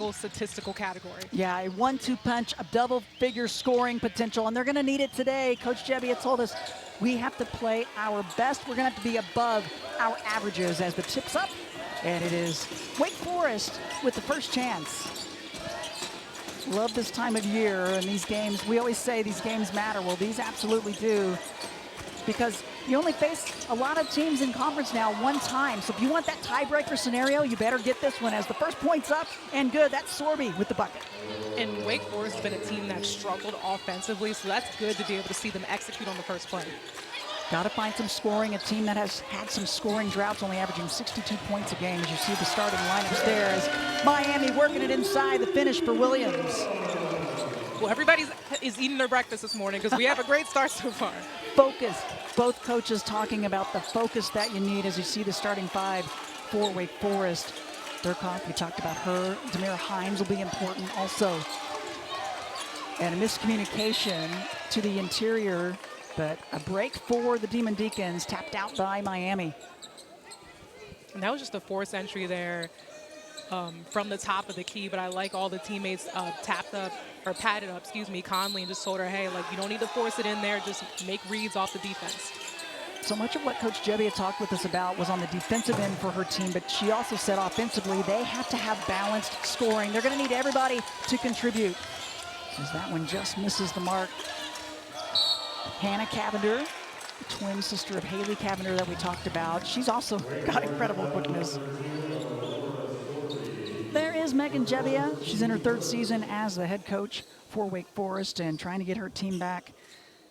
statistical category. Yeah, a 1-2 punch, a double-figure scoring potential, and they're going to need it today. Coach Gebbia told us we have to play our best. We're going to have to be above our averages as the tip's up, and it is Wake Forest with the first chance. Love this time of year and these games. We always say these games matter. Well, these absolutely do, because you only face a lot of teams in conference now one time. So if you want that tiebreaker scenario, you better get this one as the first point's up and good. That's Sorby with the bucket. And Wake Forest has been a team that struggled offensively, so that's good to be able to see them execute on the first play. Got to find some scoring. A team that has had some scoring droughts, only averaging 62 points a game, as you see the starting lineups there, as Miami working it inside. The finish for Williams. Well, everybody is eating their breakfast this morning because we have a great start so far. Focus. Both coaches talking about the focus that you need as you see the starting five for Wake Forest. Theuerkauf, we talked about her. Demira Hines will be important also. And a miscommunication to the interior, but a break for the Demon Deacons, tapped out by Miami. And that was just a forced entry there from the top of the key, but I like all the teammates tapped up, or padded up, Conley, and just told her, hey, like, you don't need to force it in there, just make reads off the defense. So much of what Coach Gebbia talked with us about was on the defensive end for her team, but she also said offensively they have to have balanced scoring. They're going to need everybody to contribute. As that one just misses the mark. Hannah Cavinder, the twin sister of Haley Cavinder that we talked about. She's also got incredible quickness. There is Megan Gebbia. She's in her third season as the head coach for Wake Forest and trying to get her team back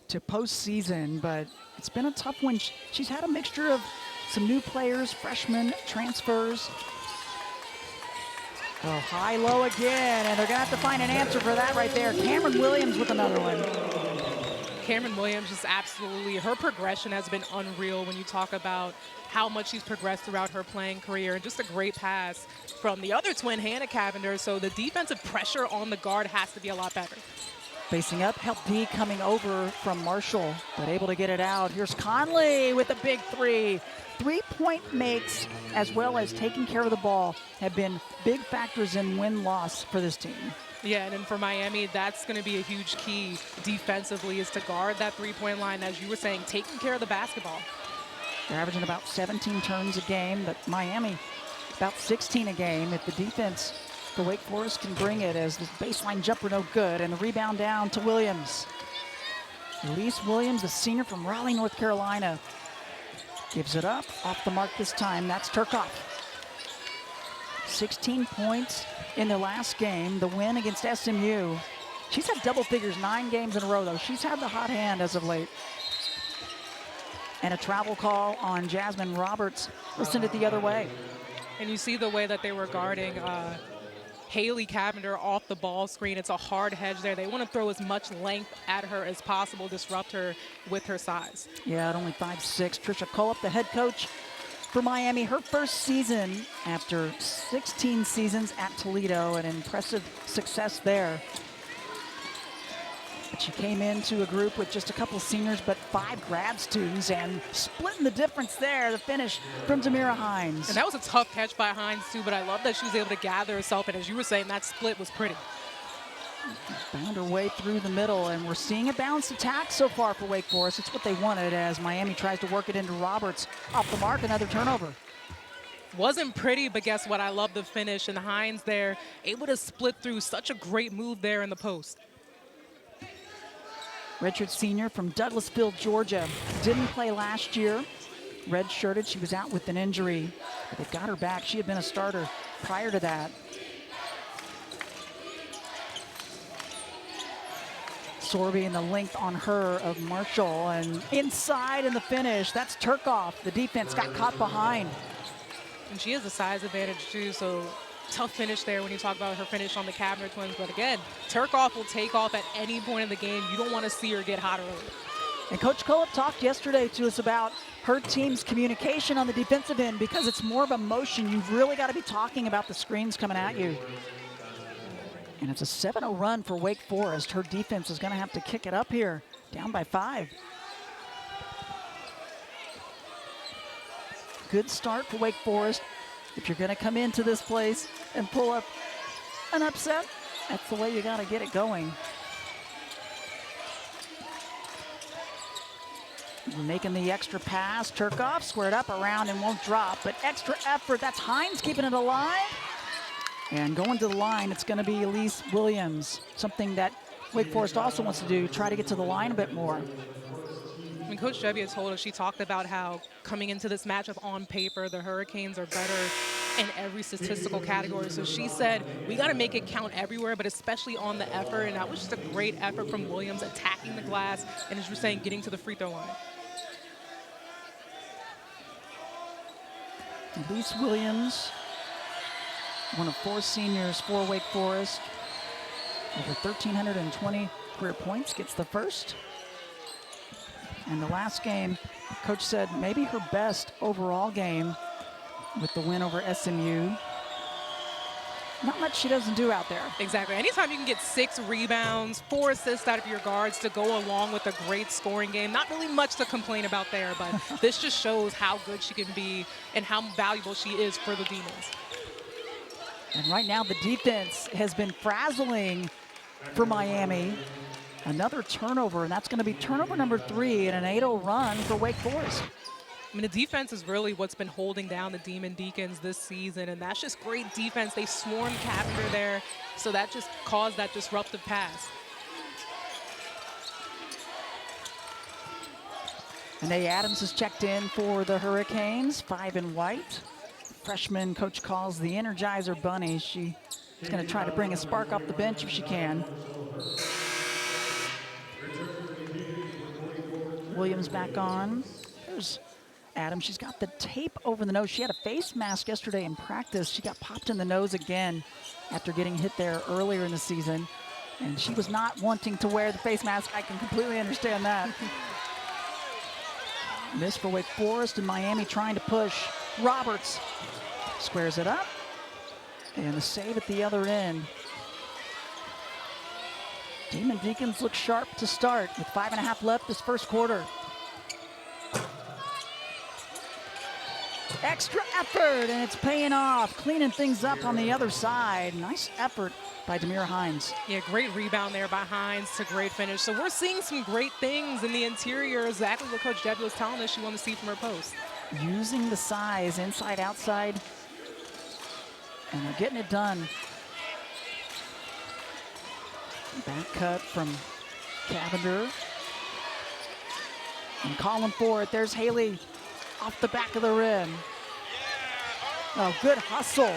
to postseason, but it's been a tough one. She's had a mixture of some new players, freshmen, transfers. Oh, high-low again, and they're going to have to find an answer for that right there. Cameron Williams with another one. Cameron Williams is absolutely, her progression has been unreal when you talk about how much she's progressed throughout her playing career, and just a great pass from the other twin, Hannah Cavinder. So the defensive pressure on the guard has to be a lot better. Facing up, help D coming over from Marshall, but able to get it out. Here's Conley with a big three. 3-point makes, as well as taking care of the ball, have been big factors in win-loss for this team. Yeah, and then for Miami, that's going to be a huge key defensively, is to guard that three-point line, as you were saying, taking care of the basketball. They're averaging about 17 turns a game, but Miami about 16 a game. If the defense for Wake Forest can bring it, as the baseline jumper no good, and the rebound down to Williams. Elise Williams, the senior from Raleigh, North Carolina, gives it up, off the mark this time. That's Theuerkauf. 16 points in their last game, the win against SMU. She's had double figures 9 games in a row, though. She's had the hot hand as of late. And a travel call on Jasmine Roberts will send it the other way. And you see the way that they were guarding Haley Cavinder off the ball screen. It's a hard hedge there. They want to throw as much length at her as possible, disrupt her with her size. Yeah, at only 5'6". Trisha Coleup, the head coach for Miami, her first season after 16 seasons at Toledo, an impressive success there. But she came into a group with just a couple seniors, but 5 grad students, and splitting the difference there, the finish from Demira Hines. And that was a tough catch by Hines, too, but I love that she was able to gather herself, and as you were saying, that split was pretty. Found her way through the middle, and we're seeing a balanced attack so far for Wake Forest. It's what they wanted, as Miami tries to work it into Roberts. Off the mark, another turnover. Wasn't pretty, but guess what? I love the finish, and Hines there, able to split through. Such a great move there in the post. Redshirt senior from Douglasville, Georgia. Didn't play last year. Redshirted, she was out with an injury. But they got her back. She had been a starter prior to that. Sorby and the length on her of Marshall, and inside in the finish, that's Theuerkauf. The defense got caught behind. And she has a size advantage too, so tough finish there when you talk about her finish on the Cavinder twins. But again, Theuerkauf will take off at any point in the game. You don't want to see her get hot early. And Coach Coleup talked yesterday to us about her team's communication on the defensive end, because it's more of a motion. You've really got to be talking about the screens coming at you. And it's a 7-0 run for Wake Forest. Her defense is going to have to kick it up here, down by 5. Good start for Wake Forest. If you're going to come into this place and pull up an upset. That's the way you got to get it going. Making the extra pass. Theuerkauf squared up around and won't drop, but extra effort. That's Hines keeping it alive. And going to the line, it's going to be Elise Williams, something that Wake Forest also wants to do, try to get to the line a bit more. I mean, Coach Gebbia told us, she talked about how coming into this matchup on paper, the Hurricanes are better in every statistical category. So she said, we got to make it count everywhere, but especially on the effort. And that was just a great effort from Williams, attacking the glass, and as you're saying, getting to the free throw line. Elise Williams, one of 4 seniors for Wake Forest. Over 1,320 career points, gets the first. And the last game, Coach said maybe her best overall game with the win over SMU. Not much she doesn't do out there. Exactly. Anytime you can get 6 rebounds, 4 assists out of your guards to go along with a great scoring game, not really much to complain about there, but this just shows how good she can be and how valuable she is for the Demons. And right now the defense has been frazzling for Miami. Another turnover, and that's going to be turnover number 3 in an 8-0 run for Wake Forest. I mean, the defense is really what's been holding down the Demon Deacons this season, and that's just great defense. They swarmed Cavinder there, so that just caused that disruptive pass. And Adams has checked in for the Hurricanes, 5 in white. Freshman coach calls the Energizer Bunny. She's going to try to bring a spark off the bench if she can. Williams back on. There's Adams. She's got the tape over the nose. She had a face mask yesterday in practice. She got popped in the nose again after getting hit there earlier in the season. And she was not wanting to wear the face mask. I can completely understand that. Miss for Wake Forest, and Miami trying to push. Roberts squares it up. And the save at the other end. Demon Deacons look sharp to start with 5.5 left this first quarter. Extra effort, and it's paying off. Cleaning things up on the other side. Nice effort by Demira Hines. Yeah, great rebound there by Hines to great finish. So we're seeing some great things in the interior, exactly what Coach Gebbia was telling us she wanted to see from her post. Using the size inside, outside, and they're getting it done. Back cut from Cavinder. And calling for it. There's Haley off the back of the rim. Oh, good hustle.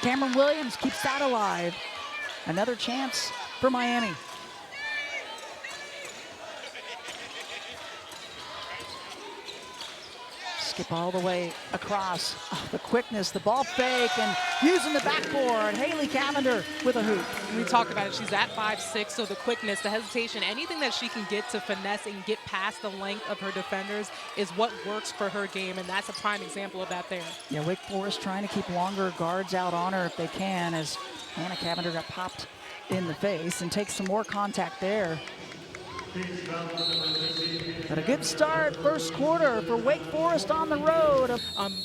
Cameron Williams keeps that alive. Another chance for Miami. Skip all the way across. Oh, the quickness, the ball fake, and using the backboard. Haley Cavinder with a hoop. We talked about it. She's at 5'6", so the quickness, the hesitation, anything that she can get to finesse and get past the length of her defenders is what works for her game, and that's a prime example of that there. Yeah, Wake Forest trying to keep longer guards out on her if they can, as Hannah Cavinder got popped in the face and takes some more contact there. But a good start, first quarter for Wake Forest on the road.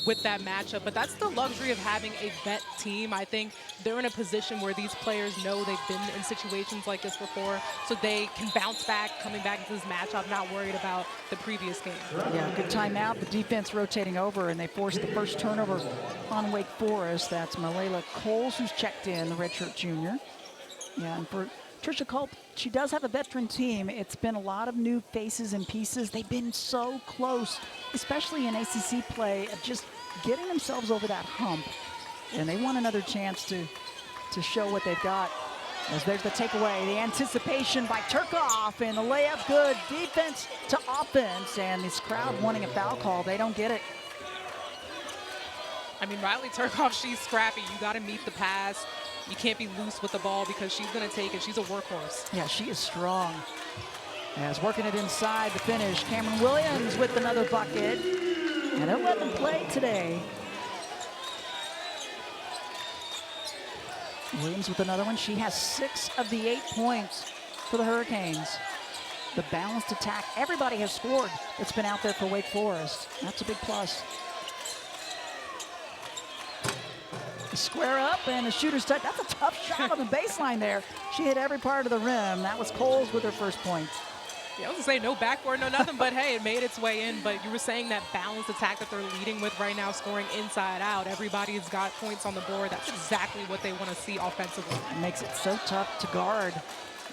With that matchup, but that's the luxury of having a vet team. I think they're in a position where these players know they've been in situations like this before, so they can bounce back, coming back into this matchup, not worried about the previous game. Yeah, good timeout. The defense rotating over, and they forced the first turnover on Wake Forest. That's Malayla Coles, who's checked in, the redshirt junior. Yeah, and for Trisha Culp, she does have a veteran team. It's been a lot of new faces and pieces. They've been so close, especially in ACC play, of just getting themselves over that hump. And they want another chance to show what they've got. As there's the takeaway, the anticipation by Theuerkauf, and the layup good. Defense to offense, and this crowd wanting a foul call. They don't get it. I mean, Rylie Theuerkauf, she's scrappy. You got to meet the pass. You can't be loose with the ball because she's going to take it. She's a workhorse. Yeah, she is strong. As working it inside the finish, Cameron Williams with another bucket. And 11 play today. Williams with another one. She has 6 of the 8 points for the Hurricanes. The balanced attack. Everybody has scored. It's been out there for Wake Forest. That's a big plus. square up and a shooter's touch. That's a tough shot on the baseline there. She hit every part of the rim. That was Coles with her first points. Yeah, I was going to say no backboard, no nothing, but hey, it made its way in. But you were saying that balanced attack that they're leading with right now, scoring inside out. Everybody's got points on the board. That's exactly what they want to see offensively. It makes it so tough to guard,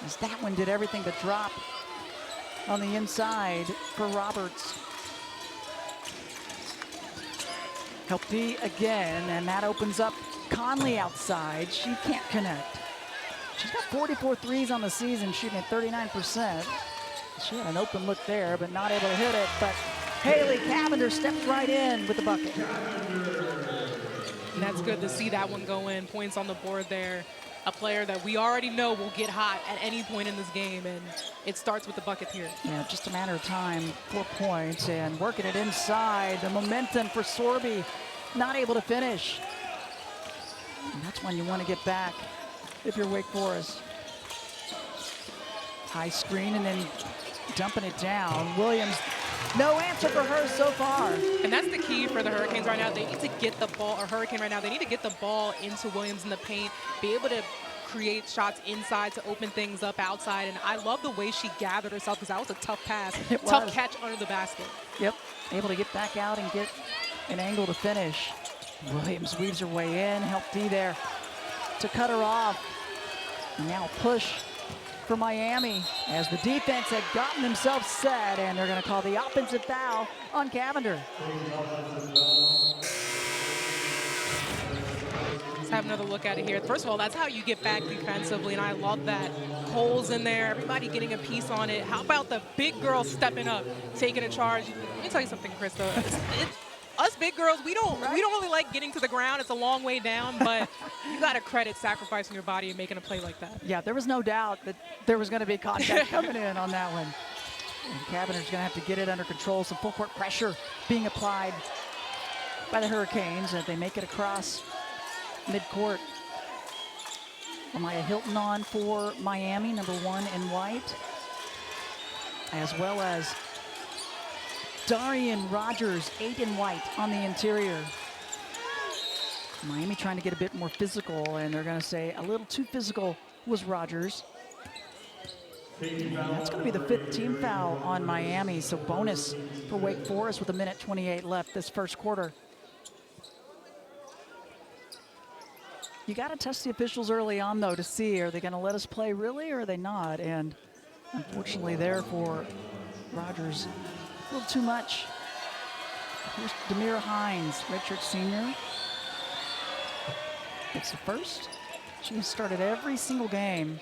as that one did everything but drop on the inside for Roberts. Help D again, and that opens up Conley outside. She can't connect. She's got 44 threes on the season, shooting at 39%. She had an open look there, but not able to hit it. But Haley Cavinder steps right in with the bucket. And that's good to see that one go in. Points on the board there. A player that we already know will get hot at any point in this game, and it starts with the bucket here. Yeah, just a matter of time. 4 points, and working it inside. The momentum for Sorby, not able to finish. And that's when you want to get back if you're Wake Forest. High screen and then dumping it down. Williams, no answer for her so far. And that's the key for the Hurricanes right now. They need to get the ball, or Hurricane right now, they need to get the ball into Williams in the paint, be able to create shots inside to open things up outside. And I love the way she gathered herself, because that was a tough pass, tough catch under the basket. Yep, able to get back out and get an angle to finish. Williams weaves her way in, help D there to cut her off. And now push for Miami, as the defense had gotten themselves set, and they're going to call the offensive foul on Cavinder. Let's have another look at it here. First of all, that's how you get back defensively, and I love that. Cole's in there, everybody getting a piece on it. How about the big girl stepping up, taking a charge? Let me tell you something, Krista. Us big girls, we don't really like getting to the ground. It's a long way down, but you got to credit sacrificing your body and making a play like that. Yeah, there was no doubt that there was going to be contact coming in on that one. And Cavinder's going to have to get it under control. Some full court pressure being applied by the Hurricanes as they make it across midcourt. Amaya Hilton on for Miami, number 1 in white, as well as Darrione Rogers, 8 in white on the interior. Miami trying to get a bit more physical, and they're going to say a little too physical was Rogers. And that's going to be the 5th team foul on Miami, so bonus for Wake Forest with 1:28 left this first quarter. You got to test the officials early on, though, to see, are they going to let us play really, or are they not? And unfortunately there for Rogers, a little too much. Here's Demira Hines, redshirt senior. It's the first. She has started every single game.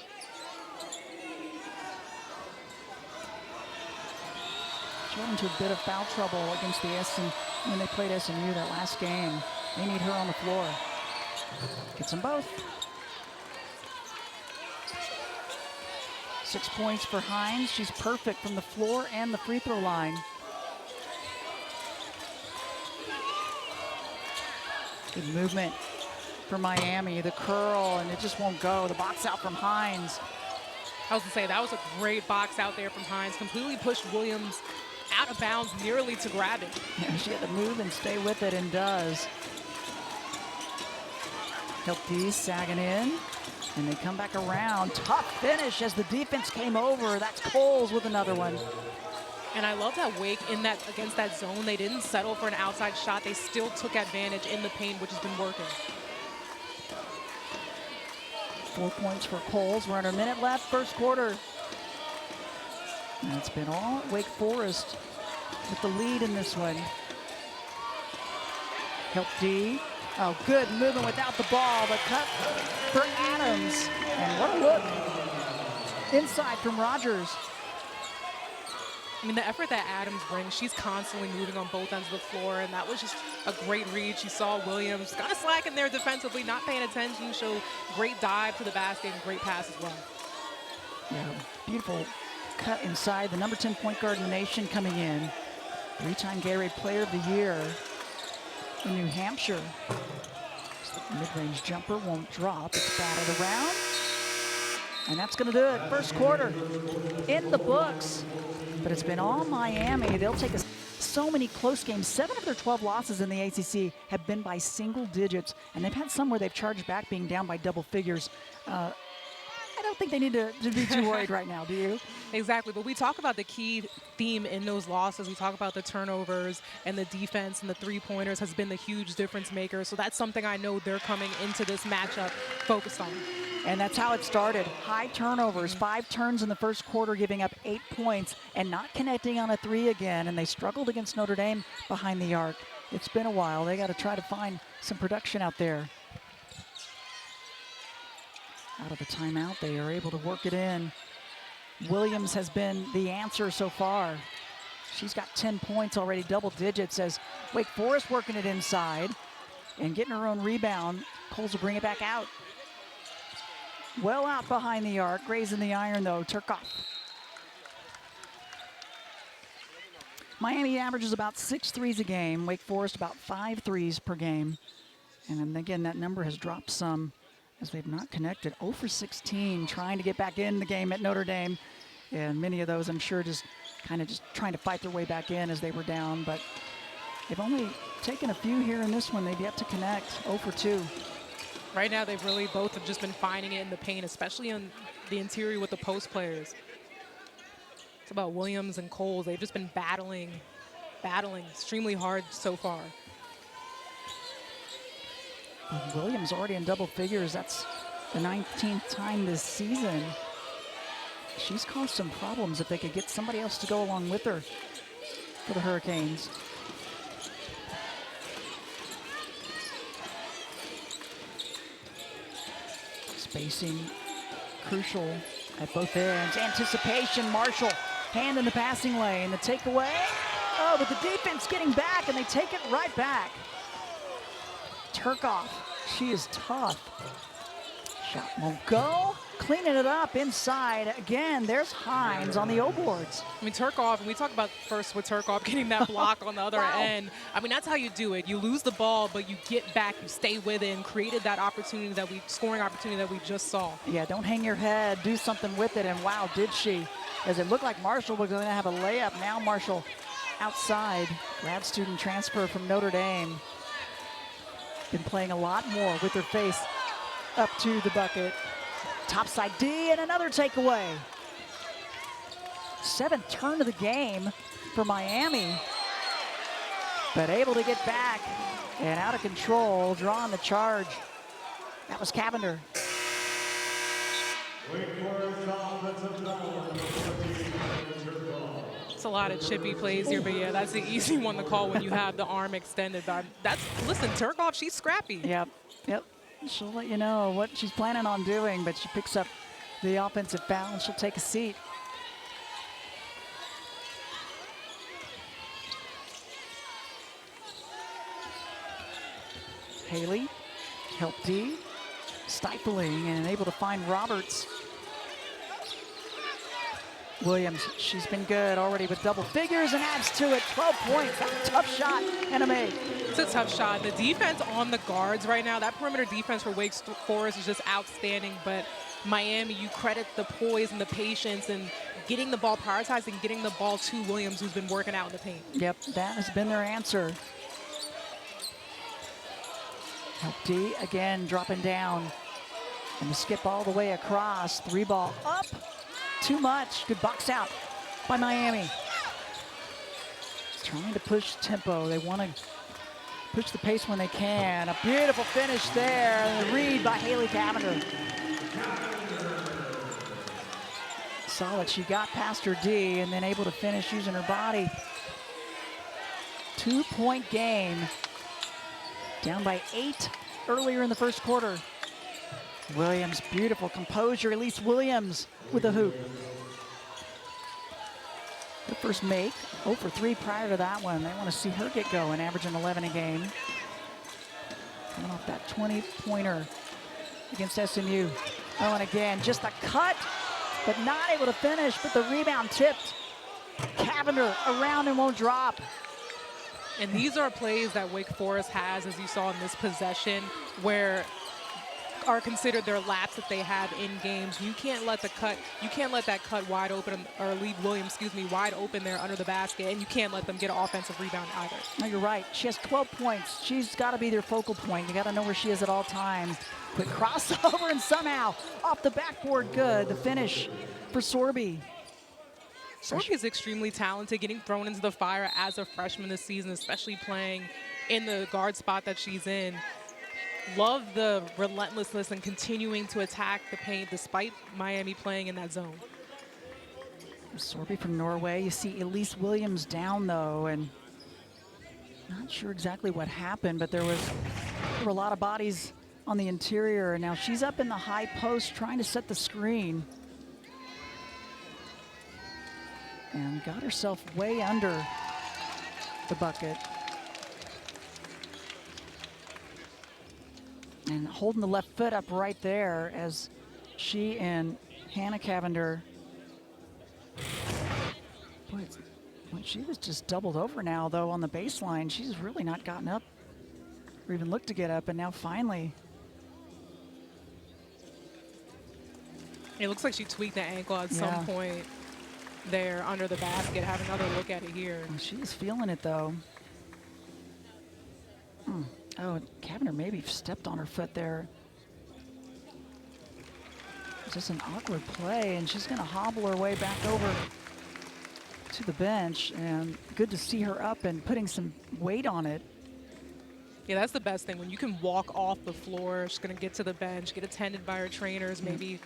She got into a bit of foul trouble against the when they played SMU that last game. They need her on the floor. Gets them both. 6 points for Hines. She's perfect from the floor and the free throw line. Good movement for Miami. The curl, and it just won't go. The box out from Hines. I was going to say, that was a great box out there from Hines. Completely pushed Williams out of bounds nearly to grab it. Yeah, she had to move and stay with it, and does. Help D sagging in, and they come back around. Tough finish as the defense came over. That's Coles with another one. And I love that Wake against that zone. They didn't settle for an outside shot. They still took advantage in the paint, which has been working. 4 points for Coles. We're under a minute left, first quarter. And it's been all Wake Forest with the lead in this one. Help D. Oh, good movement without the ball. The cut for Adams. And what a look inside from Rogers. I mean, the effort that Adams brings, she's constantly moving on both ends of the floor, and that was just a great read. She saw Williams kind of slacking there defensively, not paying attention. So great dive to the basket and great pass as well. Yeah, beautiful cut inside. The number 10 point guard in the nation coming in. 3-time Gatorade Player of the Year in New Hampshire. The mid-range jumper won't drop. It's batted around. And that's going to do it. First quarter in the books. But it's been all Miami. They'll take a so many close games. 7 of their 12 losses in the ACC have been by single digits, and they've had some where they've charged back being down by double figures. I don't think they need to be too worried right now, do you? Exactly, but we talk about the key theme in those losses. We talk about the turnovers and the defense, and the three-pointers has been the huge difference maker. So that's something I know they're coming into this matchup focused on. And that's how it started. High turnovers, 5 turns in the first quarter, giving up 8 points and not connecting on a 3 again. And they struggled against Notre Dame behind the arc. It's been a while. They got to try to find some production out there. Out of the timeout, they are able to work it in. Williams has been the answer so far. She's got 10 points already, double digits, as Wake Forest working it inside and getting her own rebound. Coles will bring it back out. Well out behind the arc, grazing the iron though, Theuerkauf. Miami averages about 6 threes a game. Wake Forest about 5 threes per game. And then again, that number has dropped some as they've not connected. 0 for 16, trying to get back in the game at Notre Dame. And many of those, I'm sure, just trying to fight their way back in as they were down. But they've only taken a few here in this one. They've yet to connect. 0 for 2. Right now, they've really both have just been finding it in the paint, especially on the interior with the post players. It's about Williams and Coles. They've just been battling extremely hard so far. Williams already in double figures. That's the 19th time this season. She's caused some problems if they could get somebody else to go along with her for the Hurricanes. Spacing crucial at both ends. Anticipation, Marshall, hand in the passing lane. The takeaway. Oh, but the defense getting back, and they take it right back. Theuerkauf, she is tough. Shot won't go. Cleaning it up inside. Again, there's Hines on the O-boards. I mean, Theuerkauf, and we talk about first with Theuerkauf getting that block on the other end. I mean, that's how you do it. You lose the ball, but you get back, you stay with it, and created that opportunity scoring opportunity that we just saw. Yeah, don't hang your head. Do something with it, and wow, did she. As it looked like Marshall was going to have a layup. Now Marshall outside. Grad student transfer from Notre Dame. Been playing a lot more with her face up to the bucket. Topside D and another takeaway. 7th turn of the game for Miami. But able to get back and out of control, drawing the charge. That was Cavinder. It's a lot of chippy plays here, but yeah, that's the easy one to call when you have the arm extended. Listen, Theuerkauf, she's scrappy. Yep. She'll let you know what she's planning on doing, but she picks up the offensive foul and she'll take a seat. Haley, help D, stifling and able to find Roberts. Williams, she's been good already with double figures and adds to it. 12 points. That's a tough shot and a make. It's a tough shot. The defense on the guards right now, that perimeter defense for Wake Forest is just outstanding. But Miami, you credit the poise and the patience and getting the ball, prioritizing getting the ball to Williams, who's been working out in the paint. Yep, that has been their answer. Help D again, dropping down. And the skip all the way across. 3 ball up. Too much. Good box out by Miami. Trying to push tempo. They want to push the pace when they can. A beautiful finish there. And the read by Haley Cavinder. Solid. She got past her D and then able to finish using her body. 2-point game. Down by 8 earlier in the first quarter. Williams, beautiful composure. Elise Williams with a hoop. The first make, 0 for 3 prior to that one. They want to see her get going, averaging 11 a game. Coming off that 20-pointer against SMU. Oh, and again, just a cut, but not able to finish, but the rebound tipped. Cavinder around and won't drop. And these are plays that Wake Forest has, as you saw in this possession, where are considered their laps that they have in games. You can't let that cut wide open or leave Williams, wide open there under the basket, and you can't let them get an offensive rebound either. No, you're right. She has 12 points. She's got to be their focal point. You got to know where she is at all times. Quick crossover, and somehow off the backboard, good. The finish for Sorby. Sorby is extremely talented, getting thrown into the fire as a freshman this season, especially playing in the guard spot that she's in. Love the relentlessness and continuing to attack the paint despite Miami playing in that zone. Sorby from Norway. You see Elise Williams down, though, and not sure exactly what happened, but there were a lot of bodies on the interior, and now she's up in the high post trying to set the screen. And got herself way under the bucket. And holding the left foot up right there as she and Haley Cavinder. Boy, she was just doubled over now, though, on the baseline. She's really not gotten up or even looked to get up, and now finally. It looks like she tweaked the ankle at some point there under the basket. Have another look at it here. Well, she is feeling it, though. Oh, Cavinder maybe stepped on her foot there. Just an awkward play, and she's going to hobble her way back over to the bench. And good to see her up and putting some weight on it. Yeah, that's the best thing. When you can walk off the floor, she's going to get to the bench, get attended by her trainers, maybe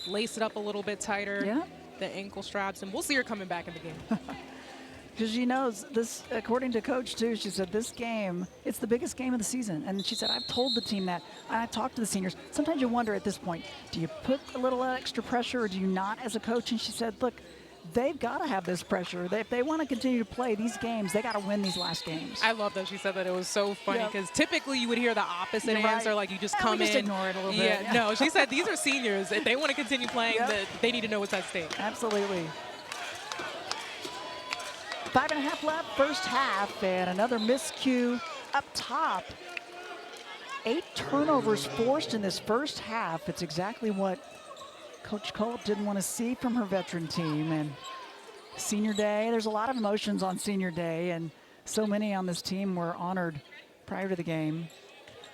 lace it up a little bit tighter, the ankle straps, and we'll see her coming back in the game. Because she knows this, according to Coach, too, she said this game, it's the biggest game of the season. And she said, I've told the team that, and I talked to the seniors. Sometimes you wonder at this point, do you put a little extra pressure or do you not as a coach? And she said, look, they've got to have this pressure. If they want to continue to play these games, they got to win these last games. I love that she said that. It was so funny because typically you would hear the opposite answer, like you just come just in. ignore it a little bit. Yeah, no, she said these are seniors. If they want to continue playing, they need to know what's at stake. Absolutely. 5.5 left, first half, and another miscue up top. 8 turnovers forced in this first half. It's exactly what Coach Culp didn't want to see from her veteran team. And senior day, there's a lot of emotions on senior day, and so many on this team were honored prior to the game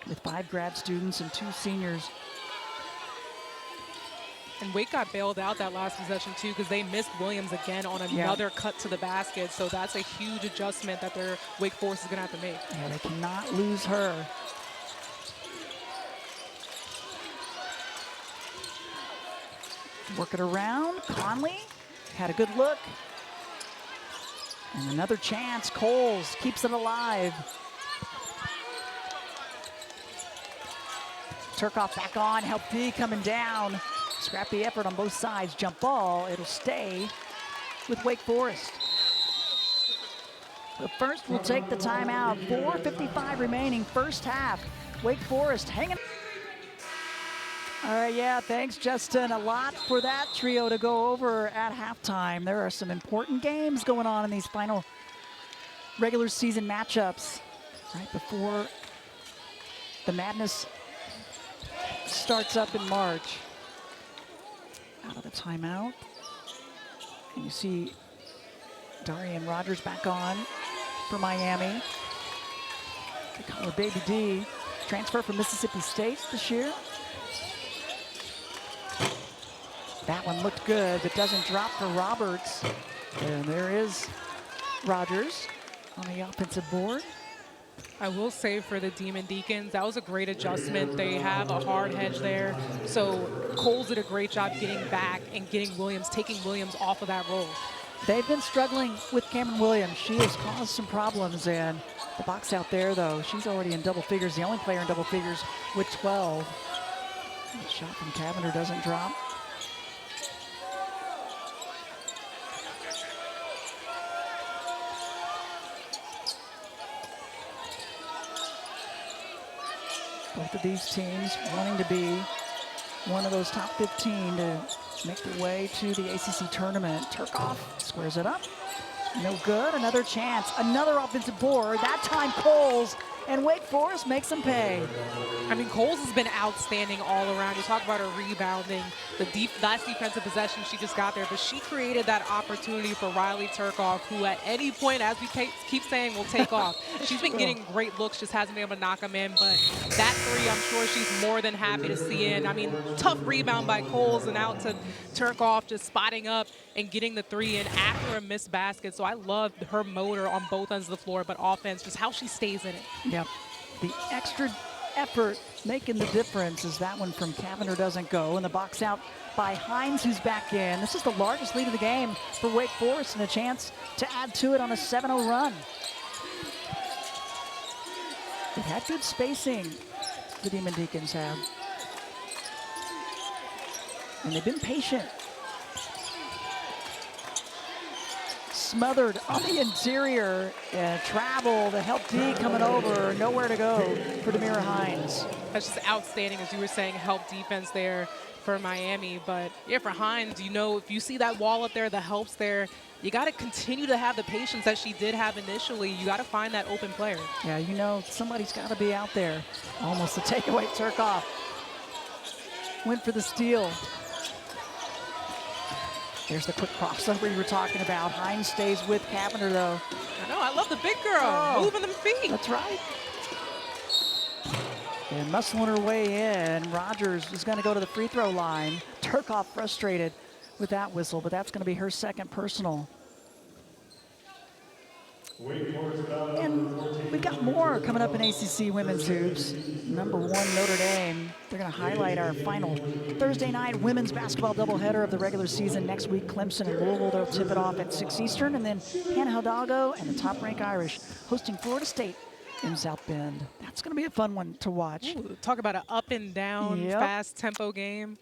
with 5 grad students and 2 seniors. And Wake got bailed out that last possession, too, because they missed Williams again on another cut to the basket. So that's a huge adjustment that their Wake Forest is going to have to make. Yeah, they cannot lose her. Work it around. Conley had a good look. And another chance. Coles keeps it alive. Theuerkauf back on. Help D coming down. Scrappy effort on both sides. Jump ball. It'll stay with Wake Forest. But first, we'll take the timeout. 4:55 remaining, first half. Wake Forest hanging. All right, thanks, Justin. A lot for that trio to go over at halftime. There are some important games going on in these final regular season matchups right before the madness starts up in March. Out of the timeout. And you see Darrione Rogers back on for Miami. They call her Baby D. Transfer from Mississippi State this year. That one looked good, but doesn't drop for Roberts. And there is Rogers on the offensive board. I will say for the Demon Deacons, that was a great adjustment. They have a hard hedge there. So Coles did a great job getting back and taking Williams off of that role. They've been struggling with Cameron Williams. She has caused some problems, and the box out there, though, she's already in double figures, the only player in double figures with 12. The shot from Cavinder doesn't drop. Both of these teams wanting to be one of those top 15 to make their way to the ACC Tournament. Theuerkauf squares it up. No good. Another chance. Another offensive board. That time Coles and Wake Forest makes them pay. I mean, Coles has been outstanding all around. You talk about her rebounding, the last defensive possession she just got there, but she created that opportunity for Rylie Theuerkauf, who at any point, as we keep saying, will take off. She's been getting great looks, just hasn't been able to knock them in, but that three, I'm sure she's more than happy to see in. I mean, tough rebound by Coles and out to Theuerkauf, just spotting up and getting the three in after a missed basket. So I loved her motor on both ends of the floor, but offense, just how she stays in it. Yep. The extra effort making the difference as that one from Cavinder doesn't go. And the box out by Hines, who's back in. This is the largest lead of the game for Wake Forest and a chance to add to it on a 7-0 run. They've had good spacing, the Demon Deacons have. And they've been patient. Smothered on the interior and travel. The help D coming over. Nowhere to go for Demira Hines. That's just outstanding, as you were saying, help defense there for Miami. But yeah, for Hines, you know, if you see that wall up there, the help's there, you got to continue to have the patience that she did have initially. You got to find that open player. Yeah, you know, somebody's got to be out there. Almost a takeaway. Theuerkauf went for the steal. There's the quick crossover you were talking about. Hines stays with Cavinder, though. I know, I love the big girl, moving them feet. That's right. And muscling her way in. Rogers is going to go to the free throw line. Theuerkauf frustrated with that whistle, but that's going to be her second personal. And we've got more coming up in ACC Women's Hoops. #1 Notre Dame. They're going to highlight our final Thursday night women's basketball doubleheader of the regular season. Next week, Clemson and Louisville. They'll tip it off at 6 Eastern. And then Hannah Hidalgo and the top-ranked Irish hosting Florida State in South Bend. That's going to be a fun one to watch. Ooh, talk about an up and down, fast tempo game.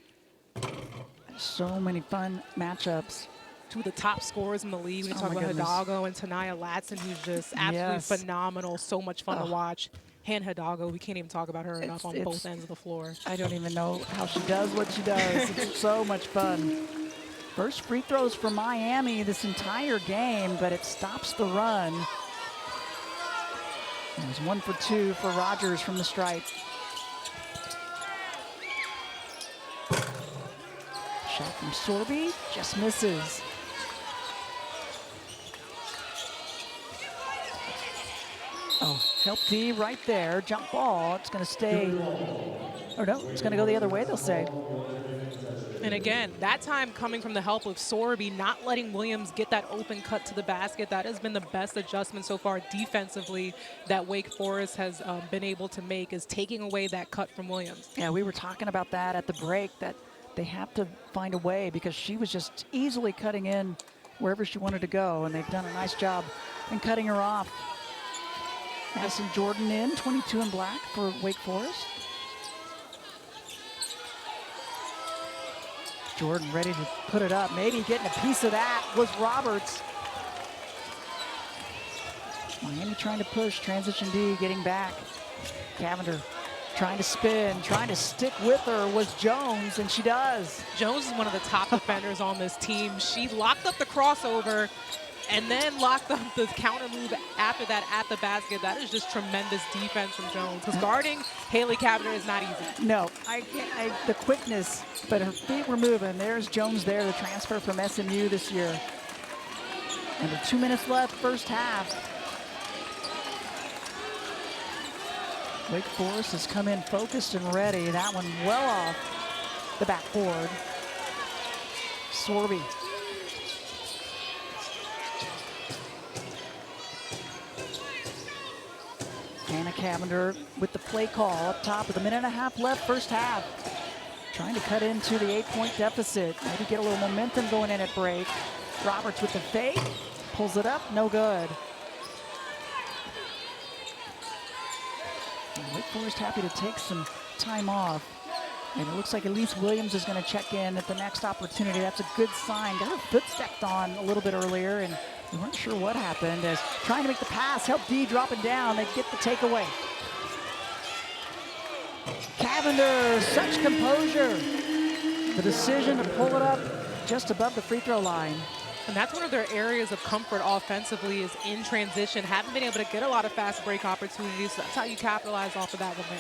So many fun matchups. Two of the top scorers in the league. We talk about Hidalgo and Tanaya Latson, who's just absolutely phenomenal. So much fun to watch. Hannah Hidalgo, we can't even talk about her enough on both ends of the floor. I don't even know how she does what she does. It's so much fun. First free throws for Miami this entire game, but it stops the run. It was 1 for 2 for Rogers from the stripe. Shot from Sorby, just misses. Oh, help D right there, jump ball. It's going to stay, or no, it's going to go the other way, they'll say. And again, that time coming from the help of Sorby, not letting Williams get that open cut to the basket. That has been the best adjustment so far defensively that Wake Forest has been able to make, is taking away that cut from Williams. Yeah, we were talking about that at the break, that they have to find a way because she was just easily cutting in wherever she wanted to go, and they've done a nice job in cutting her off. Madison Jordan in, 22 in black for Wake Forest. Jordan ready to put it up. Maybe getting a piece of that was Roberts. Miami trying to push, transition D, getting back. Cavinder trying to spin, trying to stick with her was Jones, and she does. Jones is one of the top defenders on this team. She locked up the crossover and then locked up the counter move after that at the basket. That is just tremendous defense from Jones, because guarding Haley Cavinder is not easy. No, the quickness, but her feet were moving. There's Jones there, the transfer from SMU this year. Under 2 minutes left, first half. Wake Forest has come in focused and ready. That one well off the backboard. Sorby. Anna Cavinder with the play call up top with 1.5 minutes left, first half. Trying to cut into the 8-point deficit. Maybe get a little momentum going in at break. Roberts with the fake, pulls it up, no good. And Wake Forest happy to take some time off. And it looks like Elise Williams is going to check in at the next opportunity. That's a good sign. Got her foot stepped on a little bit earlier, and we weren't sure what happened. As trying to make the pass, help D dropping down. They get the takeaway. Cavinder, such composure. The decision to pull it up just above the free throw line. And that's one of their areas of comfort offensively is in transition. Haven't been able to get a lot of fast break opportunities. So that's how you capitalize off of that one there.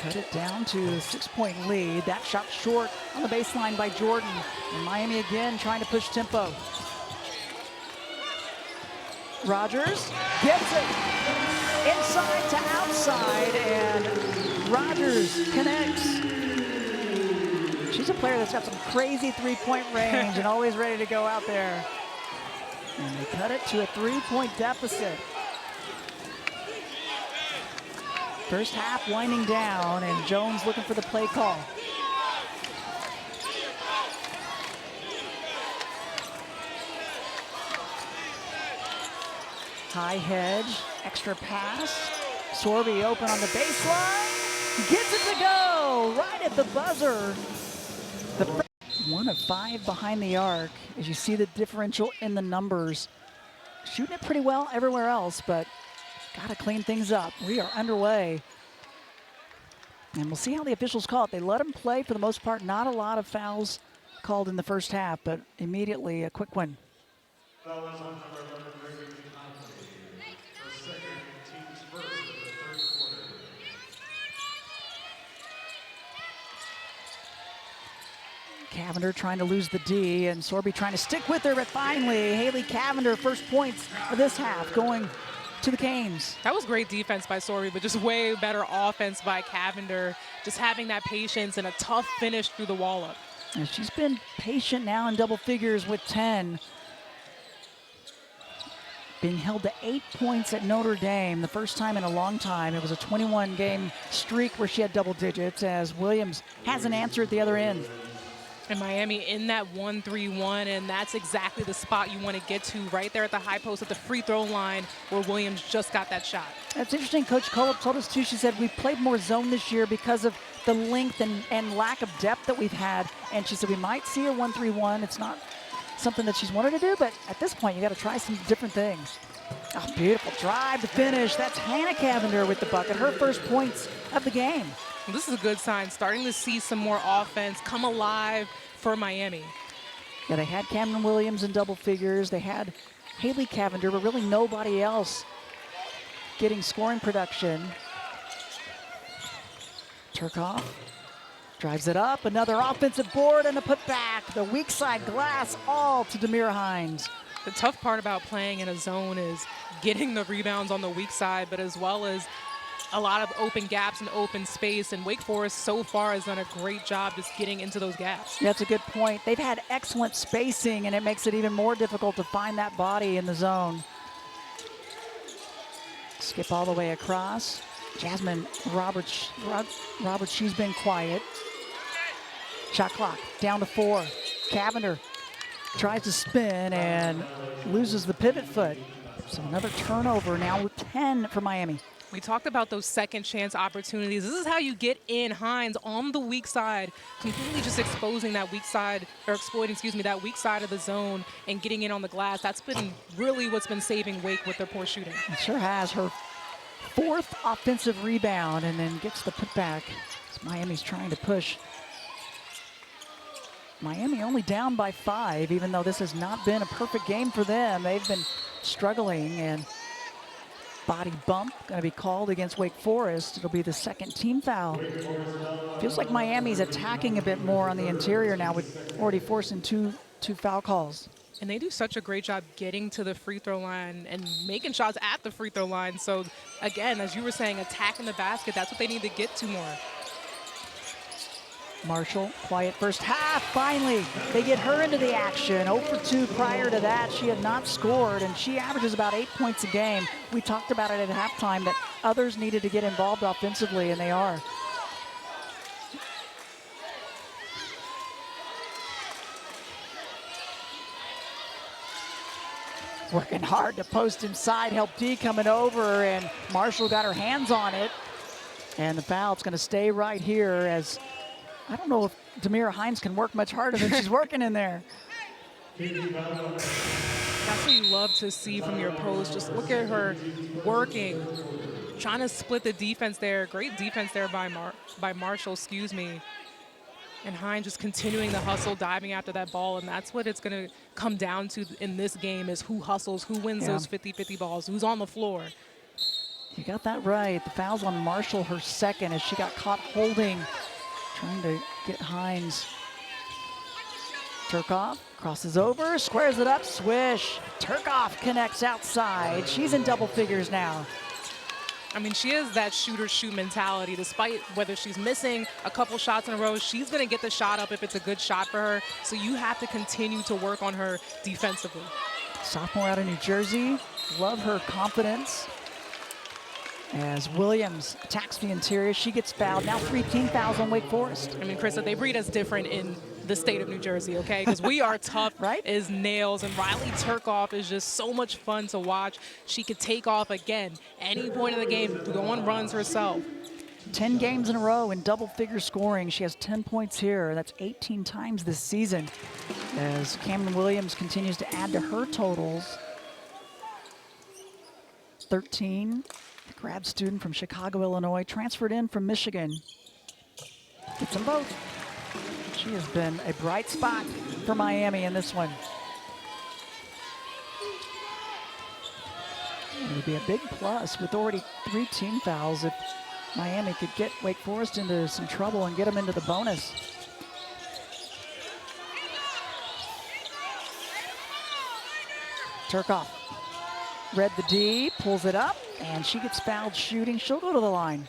Cut it down to a 6-point lead. That shot short on the baseline by Jordan. And Miami again trying to push tempo. Rogers gets it inside to outside, and Rogers connects. She's a player that's got some crazy three-point range and always ready to go out there. And they cut it to a 3-point deficit. First half winding down, and Jones looking for the play call. High hedge, extra pass. Sorby open on the baseline. Gets it to go right at the buzzer. The 1 of 5 behind the arc. As you see the differential in the numbers. Shooting it pretty well everywhere else, but got to clean things up. We are underway. And we'll see how the officials call it. They let them play for the most part. Not a lot of fouls called in the first half, but immediately a quick one. Cavinder trying to lose the D, and Sorby trying to stick with her, but finally, Haley Cavinder, first points of this half, going to the Canes. That was great defense by Sorby, but just way better offense by Cavinder. Just having that patience and a tough finish through the wall up. And she's been patient now in double figures with 10. Being held to 8 points at Notre Dame, the first time in a long time. It was a 21-game streak where she had double digits, as Williams has an answer at the other end. And Miami in that 1-3-1, and that's exactly the spot you want to get to, right there at the high post at the free throw line where Williams just got that shot. That's interesting. Coach Cullip told us too, she said, we played more zone this year because of the length and lack of depth that we've had. And she said we might see a 1-3-1. It's not something that she's wanted to do, but at this point you got to try some different things. Oh, beautiful drive to finish. That's Hannah Cavinder with the bucket, her first points of the game. This is a good sign, starting to see some more offense come alive for Miami. Yeah, they had Cameron Williams in double figures. They had Haley Cavinder, but really nobody else getting scoring production. Theuerkauf drives it up. Another offensive board and a putback. The weak side glass all to Demira Hines. The tough part about playing in a zone is getting the rebounds on the weak side, but as well as a lot of open gaps and open space, and Wake Forest so far has done a great job just getting into those gaps. That's a good point. They've had excellent spacing, and it makes it even more difficult to find that body in the zone. Skip all the way across. Jasmine Roberts, she's been quiet. Shot clock down to 4. Cavinder tries to spin and loses the pivot foot. So another turnover now with 10 for Miami. We talked about those second chance opportunities. This is how you get in. Hines on the weak side, completely just exposing that weak side, or exploiting, excuse me, that weak side of the zone and getting in on the glass. That's been really what's been saving Wake with their poor shooting. It sure has. Her 4th offensive rebound, and then gets the putback. Miami's trying to push. Miami only down by 5, even though this has not been a perfect game for them. They've been struggling, and body bump going to be called against Wake Forest. It'll be the second team foul. Feels like Miami's attacking a bit more on the interior now, with already forcing two foul calls. And they do such a great job getting to the free throw line and making shots at the free throw line. So again, as you were saying, attacking the basket, that's what they need to get to more. Marshall, quiet first half. Finally, they get her into the action. 0 for 2 prior to that. She had not scored, and she averages about 8 points a game. We talked about it at halftime that others needed to get involved offensively, and they are. Working hard to post inside. Help D coming over, and Marshall got her hands on it. And the foul's going to stay right here, as I don't know if Demira Hines can work much harder than she's working in there. That's what you love to see from your post. Just look at her working, trying to split the defense there. Great defense there by Marshall, excuse me. And Hines just continuing the hustle, diving after that ball, and that's what it's going to come down to in this game is who hustles, who wins those 50-50 balls, who's on the floor. You got that right. The foul's on Marshall, her second, as she got caught holding, trying to get Hines. Theuerkauf crosses over, squares it up, swish. Theuerkauf connects outside. She's in double figures now. I mean, she has that shoot mentality. Despite whether she's missing a couple shots in a row, she's going to get the shot up if it's a good shot for her. So you have to continue to work on her defensively. Sophomore out of New Jersey. Love her confidence. As Williams attacks the interior, she gets fouled. Now 3 team fouls on Wake Forest. I mean, Krista, they breed us different in the state of New Jersey, okay? Because we are tough right? as nails, and Rylie Theuerkauf is just so much fun to watch. She could take off again any point of the game, go on runs herself. 10 games in a row in double-figure scoring. She has 10 points here. That's 18 times this season. As Cameron Williams continues to add to her totals. 13, a grad student from Chicago, Illinois, transferred in from Michigan. Gets them both. She has been a bright spot for Miami in this one. It would be a big plus with already 3 team fouls if Miami could get Wake Forest into some trouble and get them into the bonus. Theuerkauf read the D, pulls it up, and she gets fouled shooting. She'll go to the line.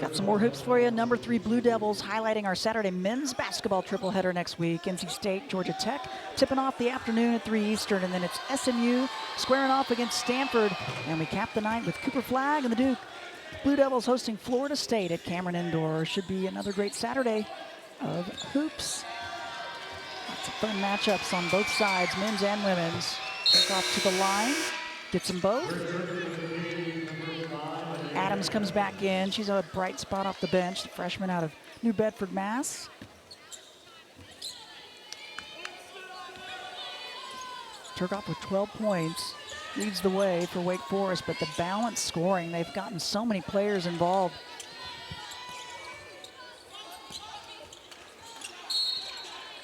Got some more hoops for you. Number 3 Blue Devils highlighting our Saturday men's basketball triple header next week. NC State, Georgia Tech, tipping off the afternoon at 3 Eastern, and then it's SMU squaring off against Stanford. And we cap the night with Cooper Flagg and the Duke. Blue Devils hosting Florida State at Cameron Indoor. Should be another great Saturday of hoops. Lots of fun matchups on both sides, men's and women's. Off to the line, gets them both. Adams comes back in. She's a bright spot off the bench, the freshman out of New Bedford, Mass. Theuerkauf with 12 points leads the way for Wake Forest, but the balanced scoring, they've gotten so many players involved.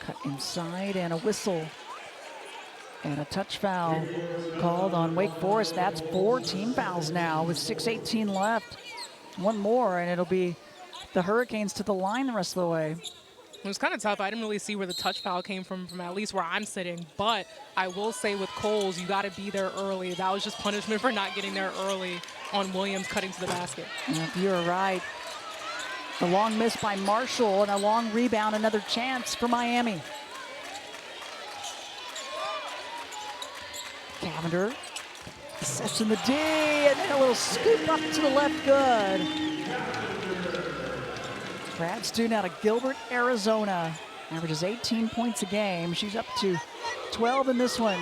Cut inside and a whistle. And a touch foul called on Wake Forest. That's 4 team fouls now with 6:18 left. One more and it'll be the Hurricanes to the line the rest of the way. It was kind of tough. I didn't really see where the touch foul came from at least where I'm sitting. But I will say with Coles, you got to be there early. That was just punishment for not getting there early on Williams cutting to the basket. Yeah, you're right. The long miss by Marshall and a long rebound, another chance for Miami. Cavinder sets in the D, and then a little scoop up to the left, good. Grad student out of Gilbert, Arizona. Averages 18 points a game. She's up to 12 in this one.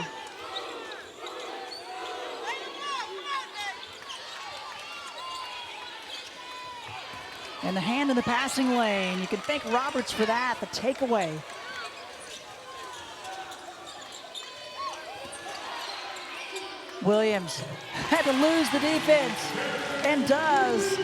And the hand in the passing lane. You can thank Roberts for that, the takeaway. Williams had to lose the defense, and does.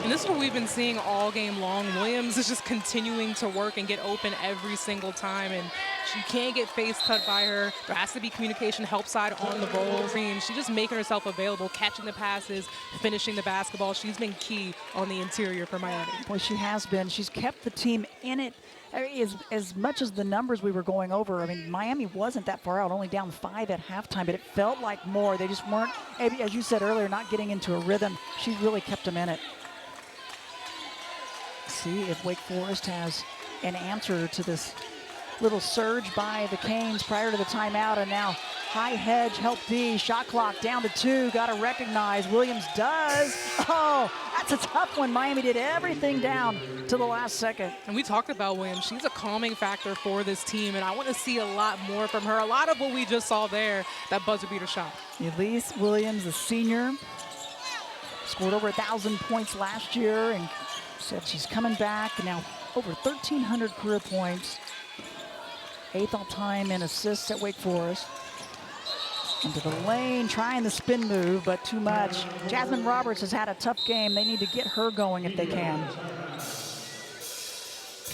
And this is what we've been seeing all game long. Williams is just continuing to work and get open every single time, and she can't get face cut by her. There has to be communication help side on the roll team. She's just making herself available, catching the passes, finishing the basketball. She's been key on the interior for Miami. Boy, she has been. She's kept the team in it. I mean, as much as the numbers we were going over, I mean, Miami wasn't that far out, only down 5 at halftime, but it felt like more. They just weren't, as you said earlier, not getting into a rhythm. She really kept them in it. See if Wake Forest has an answer to this little surge by the Canes prior to the timeout, and now high hedge help D, shot clock down to 2, got to recognize. Williams does. Oh, that's a tough one. Miami did everything down to the last second. And we talked about Williams. She's a calming factor for this team, and I want to see a lot more from her. A lot of what we just saw there, that buzzer beater shot. Elise Williams, the senior, scored over 1,000 points last year, and said she's coming back. Now over 1,300 career points. 8th all-time in assists at Wake Forest. Into the lane, trying the spin move, but too much. Jasmine Roberts has had a tough game. They need to get her going if they can.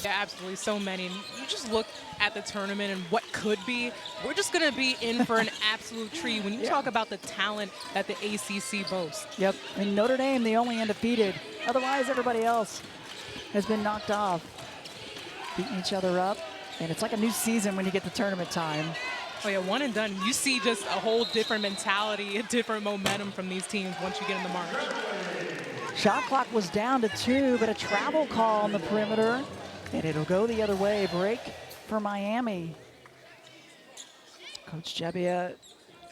Yeah, absolutely. So many. You just look at the tournament and what could be. We're just going to be in for an absolute treat when you talk about the talent that the ACC boasts. Yep. And Notre Dame, the only undefeated. Otherwise, everybody else has been knocked off, beating each other up. And it's like a new season when you get to tournament time. Oh, yeah, one and done. You see just a whole different mentality, a different momentum from these teams once you get in the march. Shot clock was down to 2, but a travel call on the perimeter. And it'll go the other way. Break for Miami. Coach Gebbia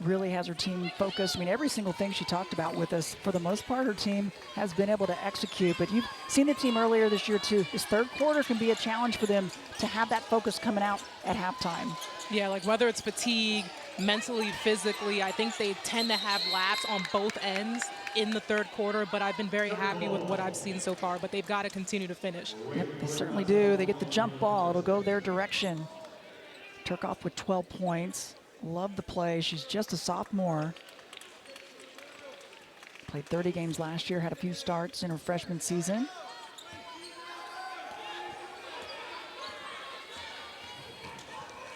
really has her team focused. I mean, every single thing she talked about with us, for the most part, her team has been able to execute. But you've seen the team earlier this year, too. This third quarter can be a challenge for them to have that focus coming out at halftime. Yeah, like whether it's fatigue, mentally, physically, I think they tend to have laps on both ends in the third quarter, but I've been very happy with what I've seen so far, but they've got to continue to finish. Yep, they certainly do. They get the jump ball. It'll go their direction. Theuerkauf with 12 points. Love the play. She's just a sophomore. Played 30 games last year, had a few starts in her freshman season.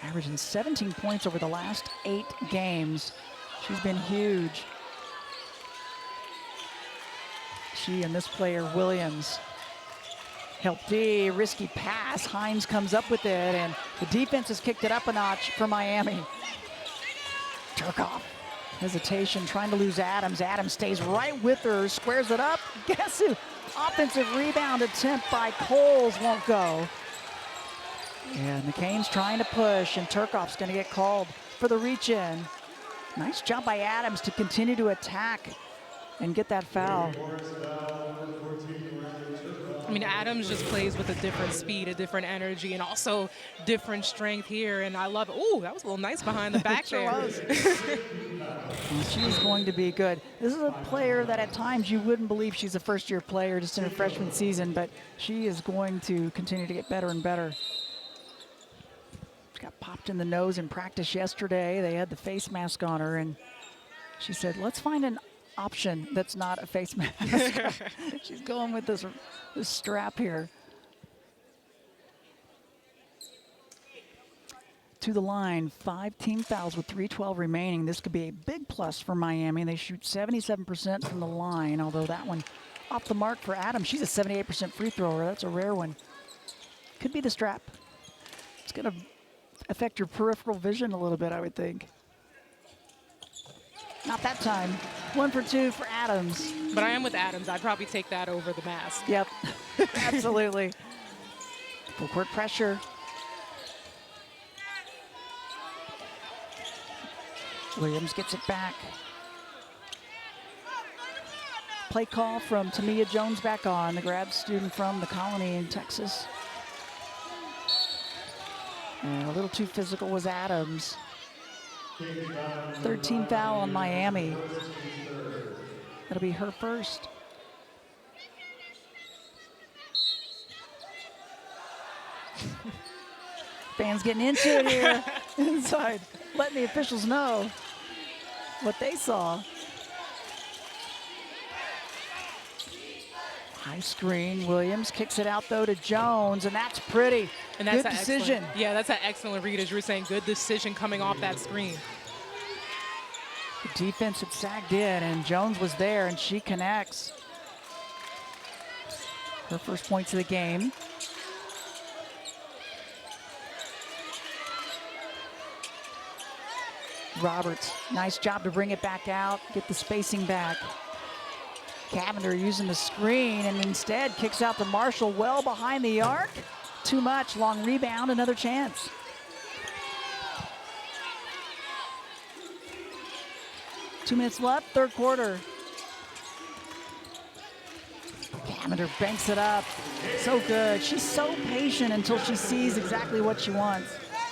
Averaging 17 points over the last 8 games. She's been huge. She and this player, Williams. Help D, risky pass. Hines comes up with it, and the defense has kicked it up a notch for Miami. Theuerkauf, hesitation, trying to lose Adams. Adams stays right with her, squares it up. Guess who? Offensive rebound attempt by Coles won't go. And the Canes trying to push, and Theuerkauf's going to get called for the reach-in. Nice job by Adams to continue to attack and get that foul. I mean, Adams just plays with a different speed, a different energy, and also different strength here, and I love it. Ooh, that was a little nice behind the back there. Well, she's going to be good. This is a player that at times you wouldn't believe she's a first-year player just in her freshman season, but she is going to continue to get better and better. She got popped in the nose in practice yesterday. They had the face mask on her, and she said, let's find an option that's not a face mask. She's going with this strap here. To the line, 5 team fouls with 3:12 remaining. This could be a big plus for Miami. They shoot 77% from the line, although that one off the mark for Adams. She's a 78% free thrower. That's a rare one. Could be the strap. It's going to affect your peripheral vision a little bit, I would think. Not that time. 1 for 2 for Adams. But I am with Adams. I'd probably take that over the mask. Yep, absolutely. Full court pressure. Williams gets it back. Play call from Tamia Jones back on, the grad student from the Colony in Texas. And a little too physical was Adams. Third team foul on Miami. That'll be her first. Fans getting into it here inside, letting the officials know what they saw. High screen, Williams kicks it out though to Jones, and that's pretty. And that's good decision. Yeah, that's an excellent read, as you were saying. Good decision coming off that screen. The defense had sagged in, and Jones was there, and she connects. Her first points of the game. Roberts, nice job to bring it back out, get the spacing back. Cavinder using the screen, and instead kicks out to Marshall well behind the arc. Too much, long rebound, another chance. Two minutes left, third quarter. Cavinder banks it up. So good. She's so patient until she sees exactly what she wants.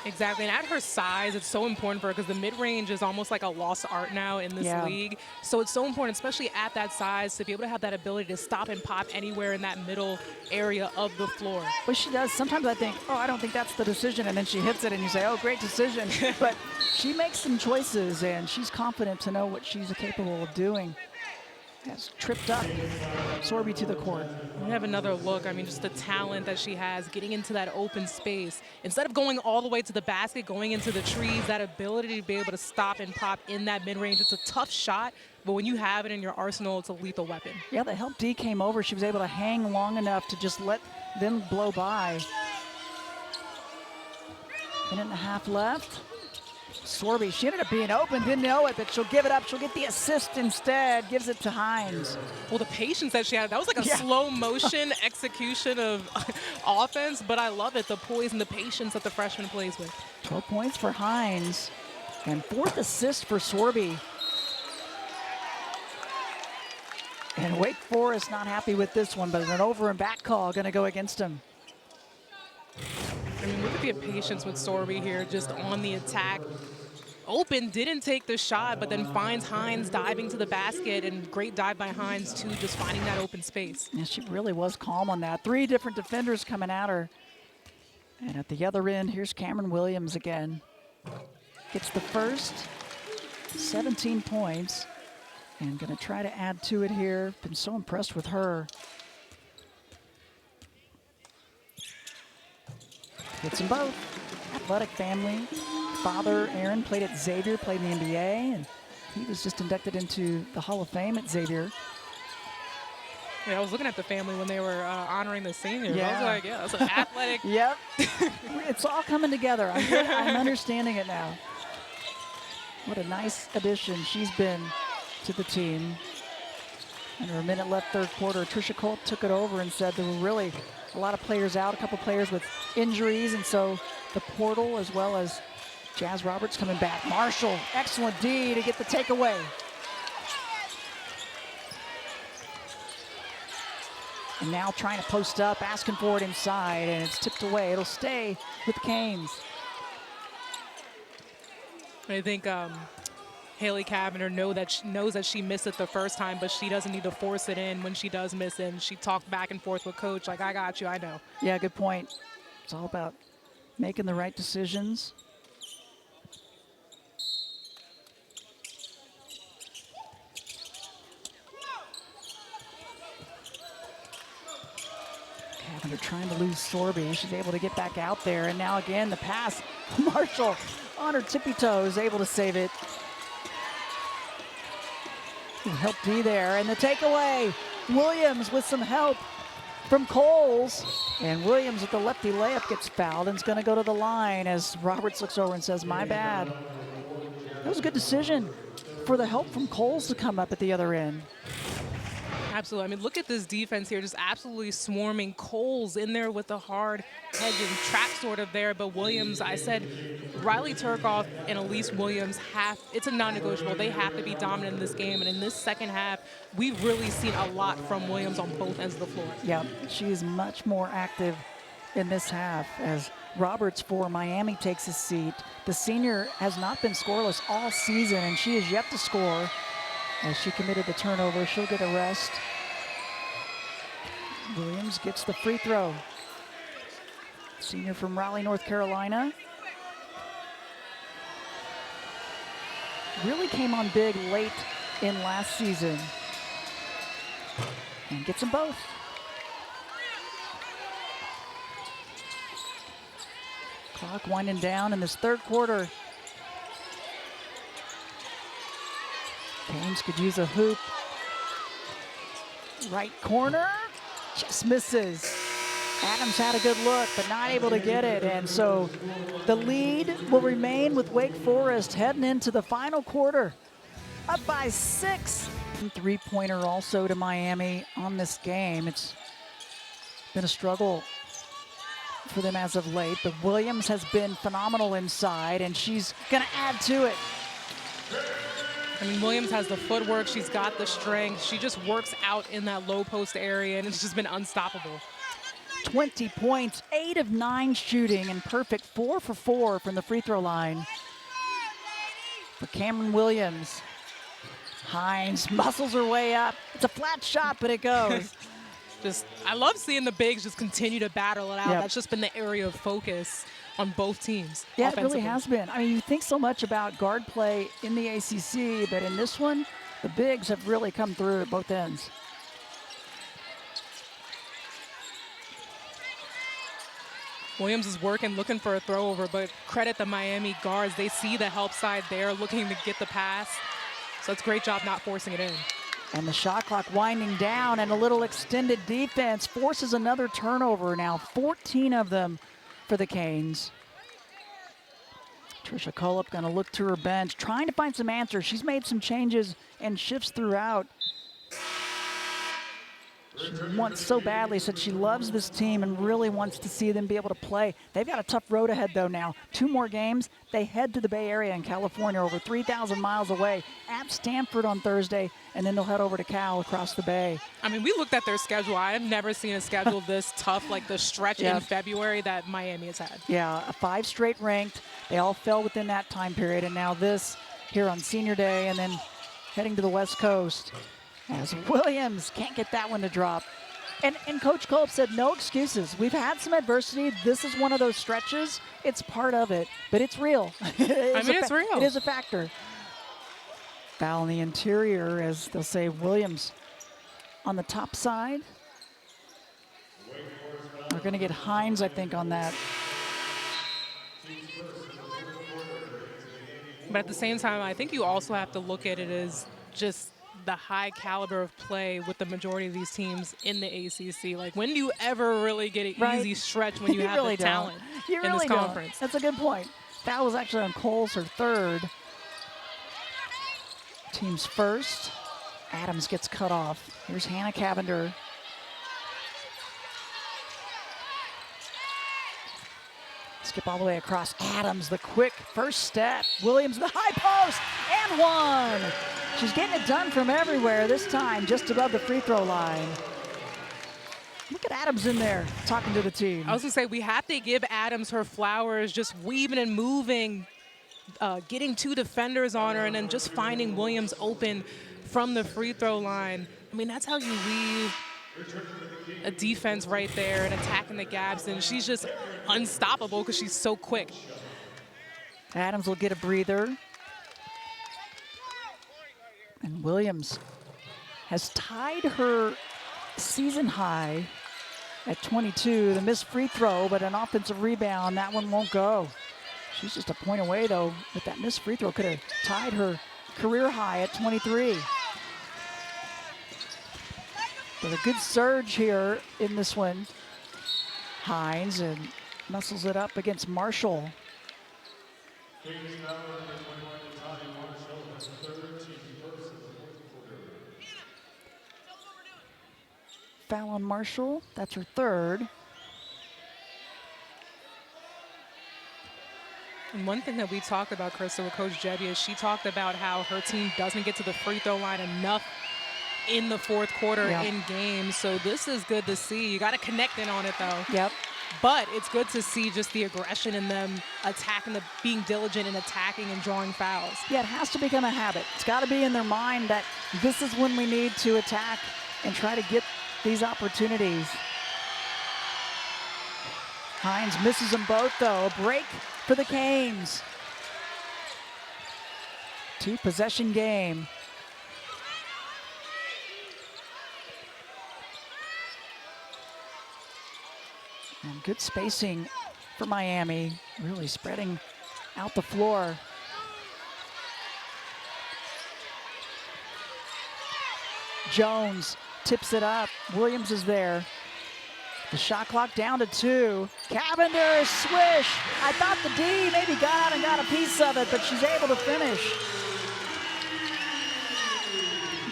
Exactly, and at her size, it's so important for her because the mid-range is almost like a lost art now in this league. So it's so important, especially at that size, to be able to have that ability to stop and pop anywhere in that middle area of the floor. But she does. Sometimes I think, oh, I don't think that's the decision, and then she hits it, and you say, oh, great decision. But she makes some choices, and she's confident to know what she's capable of doing. Has tripped up Sorby to the court. We have another look. I mean, just the talent that she has getting into that open space. Instead of going all the way to the basket, going into the trees, that ability to be able to stop and pop in that mid-range. It's a tough shot, but when you have it in your arsenal, it's a lethal weapon. Yeah, the help D came over. She was able to hang long enough to just let them blow by. Minute and a half left. Sorby, she ended up being open, didn't know it, but she'll give it up. She'll get the assist instead, gives it to Hines. Well, the patience that she had, that was like a slow motion execution of offense, but I love it, the poise and the patience that the freshman plays with. 12 points for Hines, and 4th assist for Sorby. And Wake Forest not happy with this one, but an over and back call gonna go against him. I mean, look at the patience with Sorby here, just on the attack. Open, didn't take the shot, but then finds Hines diving to the basket, and great dive by Hines too, just finding that open space. Yeah, she really was calm on that. 3 different defenders coming at her. And at the other end, here's Cameron Williams again. Gets the first, 17 points, and gonna try to add to it here. Been so impressed with her. Gets them both. Athletic family. Father, Aaron, played at Xavier, played in the NBA, and he was just inducted into the Hall of Fame at Xavier. Yeah, I was looking at the family when they were honoring the seniors. Yeah. I was like, yeah, that's an athletic. Yep. It's all coming together. I'm understanding it now. What a nice addition she's been to the team. Under a minute left, third quarter, Tricia Colt took it over and said there were really a lot of players out, a couple players with injuries, and so the portal as well as Jazz Roberts coming back. Marshall, excellent D to get the takeaway. And now trying to post up, asking for it inside, and it's tipped away. It'll stay with Canes. I think Haley Cavinder knows that she missed it the first time, but she doesn't need to force it in when she does miss it. And she talked back and forth with Coach, like, I got you, I know. Yeah, good point. It's all about making the right decisions. Cavinder trying to lose Sorby. She's able to get back out there. And now again, the pass. Marshall on her tippy toes, able to save it. Help D there, and the takeaway. Williams with some help from Coles. And Williams with the lefty layup gets fouled and is going to go to the line as Roberts looks over and says, my bad. That was a good decision for the help from Coles to come up at the other end. Absolutely. I mean, look at this defense here, just absolutely swarming. Coles in there with the hard edge and trap sort of there, but Williams, I said, Rylie Theuerkauf and Elise Williams it's a non-negotiable. They have to be dominant in this game, and in this second half, we've really seen a lot from Williams on both ends of the floor. Yeah, she is much more active in this half as Roberts for Miami takes his seat. The senior has not been scoreless all season, and she is yet to score. As she committed the turnover, she'll get a rest. Williams gets the free throw. Senior from Raleigh, North Carolina. Really came on big late in last season. And gets them both. Clock winding down in this third quarter. Canes could use a hoop. Right corner, just misses. Adams had a good look, but not able to get it. And so the lead will remain with Wake Forest heading into the final quarter. Up by 6. Three-pointer also to Miami on this game. It's been a struggle for them as of late, but Williams has been phenomenal inside, and she's gonna add to it. I mean, Williams has the footwork, she's got the strength, she just works out in that low post area, and it's just been unstoppable. 20 points, 8 of 9 shooting, and perfect 4 for 4 from the free throw line for Cameron Williams. Hines muscles her way up. It's a flat shot, but it goes. I love seeing the bigs just continue to battle it out. Yep. That's just been the area of focus on both teams. Yeah, it really has been. I mean, you think so much about guard play in the ACC, but in this one, the bigs have really come through at both ends. Williams is working, looking for a throw over, but credit the Miami guards. They see the help side there, looking to get the pass. So it's a great job not forcing it in. And the shot clock winding down, and a little extended defense forces another turnover now. 14 of them for the Canes. Trisha Cullip going to look to her bench, trying to find some answers. She's made some changes and shifts throughout. She wants so badly, said she loves this team and really wants to see them be able to play. They've got a tough road ahead, though, now. 2 more games. They head to the Bay Area in California, over 3,000 miles away, at Stanford on Thursday, and then they'll head over to Cal across the Bay. I mean, we looked at their schedule. I have never seen a schedule this tough, like the stretch in February that Miami has had. Yeah, 5 straight ranked. They all fell within that time period, and now this here on Senior Day, and then heading to the West Coast. As Williams can't get that one to drop. And Coach Culp said no excuses. We've had some adversity. This is one of those stretches. It's part of it, but it's real. It's real. It is a factor. Foul in the interior, as they'll say, Williams on the top side. We're going to get Hines, I think, on that. But at the same time, I think you also have to look at it as just the high caliber of play with the majority of these teams in the ACC. Like, when do you ever really get an easy stretch when you have really the talent in this conference? That's a good point. That was actually on Coles, her third. Team's first. Adams gets cut off. Here's Haley Cavinder. Skip all the way across. Adams, the quick first step. Williams, the high post, and one. She's getting it done from everywhere, this time just above the free throw line. Look at Adams in there talking to the team. I was going to say, we have to give Adams her flowers, just weaving and moving, getting 2 defenders on her, and then just finding Williams open from the free throw line. I mean, that's how you weave a defense right there and attacking the gaps, and she's just unstoppable because she's so quick. Adams will get a breather. And Williams has tied her season high at 22. The missed free throw, but an offensive rebound. That one won't go. She's just a point away, though, with that missed free throw. Could have tied her career high at 23. But a good surge here in this one. Hines and muscles it up against Marshall. Foul on Marshall. That's her third. And one thing that we talked about, Krista, with Coach Jebby, is she talked about how her team doesn't get to the free throw line enough in the fourth quarter in games. So this is good to see. You got to connect in on it, though. Yep. But it's good to see just the aggression in them attacking, being diligent and attacking and drawing fouls. Yeah, it has to become a habit. It's got to be in their mind that this is when we need to attack and try to get these opportunities. Hines misses them both, though. A break for the Canes. 2-possession game. And good spacing for Miami, really spreading out the floor. Jones tips it up. Williams is there. The shot clock down to 2. Cavinder, swish. I thought the D maybe got out and got a piece of it, but she's able to finish.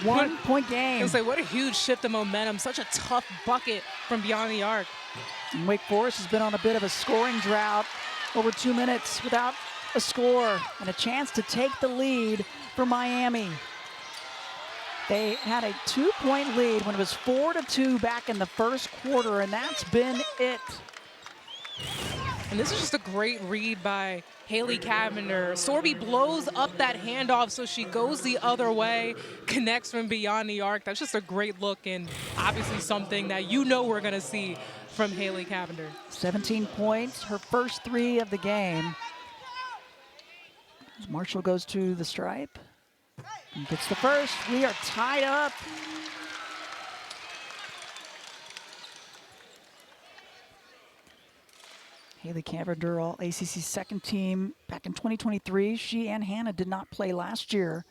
1 point game. I was like, what a huge shift of momentum. Such a tough bucket from beyond the arc. And Wake Forest has been on a bit of a scoring drought, over 2 minutes without a score, and a chance to take the lead for Miami. They had a 2-point lead when it was 4-2 back in the first quarter, and that's been it. And this is just a great read by Haley Cavinder. Sorby blows up that handoff, so she goes the other way, connects from beyond the arc. That's just a great look, and obviously something that you know we're going to see from Haley Cavinder. 17 points, her first 3 of the game. As Marshall goes to the stripe and gets the first. We are tied up. Haley Cavinder, all ACC second team back in 2023. She and Hannah did not play last year.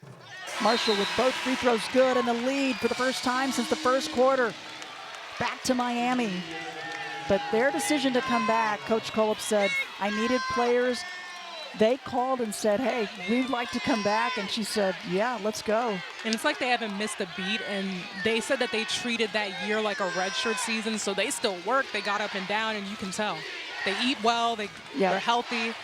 Marshall with both free throws good and the lead for the first time since the first quarter. Back to Miami. But their decision to come back, Coach Kolb said, I needed players. They called and said, hey, we'd like to come back. And she said, yeah, let's go. And it's like they haven't missed a beat. And they said that they treated that year like a redshirt season. So they still work. They got up and down, and you can tell. They eat well. They're healthy.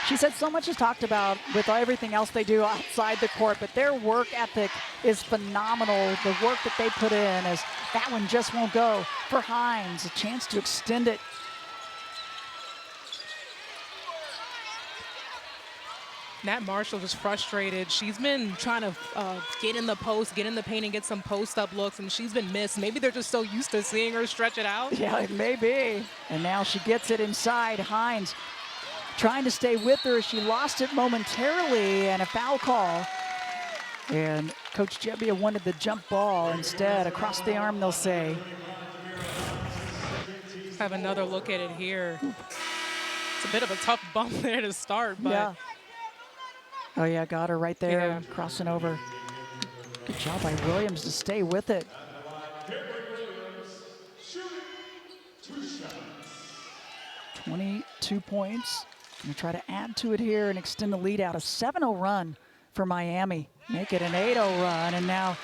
She said so much is talked about with everything else they do outside the court, but their work ethic is phenomenal. The work that they put in, as that one just won't go for Hines. A chance to extend it. Nat Marshall just frustrated. She's been trying to get in the post, get in the paint, and get some post-up looks, and she's been missed. Maybe they're just so used to seeing her stretch it out. Yeah, it may be. And now she gets it inside. Hines trying to stay with her. She lost it momentarily, and a foul call. And Coach Gebbia wanted the jump ball instead. Across the arm, they'll say. Let's have another look at it here. It's a bit of a tough bump there to start, but... Yeah. Oh, yeah, got her right there, Yeah. crossing over. Good job by Williams to stay with it. 22 points. Gonna try to add to it here and extend the lead out. A 7-0 run for Miami. Make it an 8-0 run, and now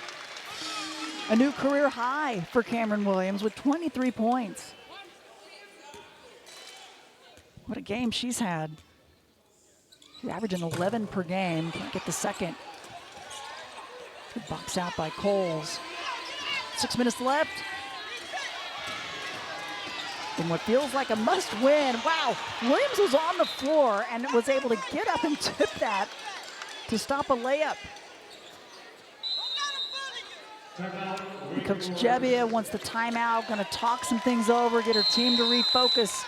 a new career high for Cameron Williams with 23 points. What a game she's had. She's averaging 11 per game. Can't get the second. Good box out by Coles. 6 minutes left. In what feels like a must-win. Wow, Williams was on the floor and was able to get up and tip that to stop a layup. And Coach Gebbia wants the timeout, going to talk some things over, get her team to refocus.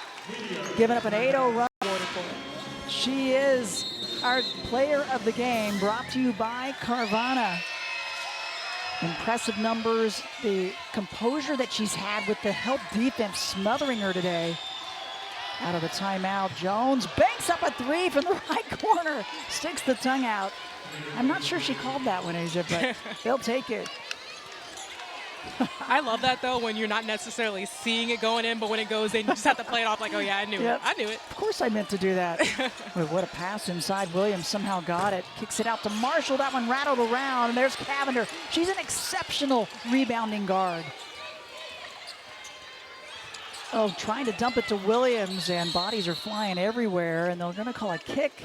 Giving up an 8-0 run. She is our player of the game, brought to you by Carvana. Impressive numbers, the composure that she's had with the help defense smothering her today. Out of the timeout, Jones banks up a 3 from the right corner, sticks the tongue out. I'm not sure she called that one, Asia, but they'll take it. I love that, though, when you're not necessarily seeing it going in, but when it goes in, you just have to play it off like, oh, yeah, I knew it. I knew it. Of course I meant to do that. But what a pass inside. Williams somehow got it. Kicks it out to Marshall. That one rattled around, and there's Cavinder. She's an exceptional rebounding guard. Oh, trying to dump it to Williams, and bodies are flying everywhere, and they're going to call a kick.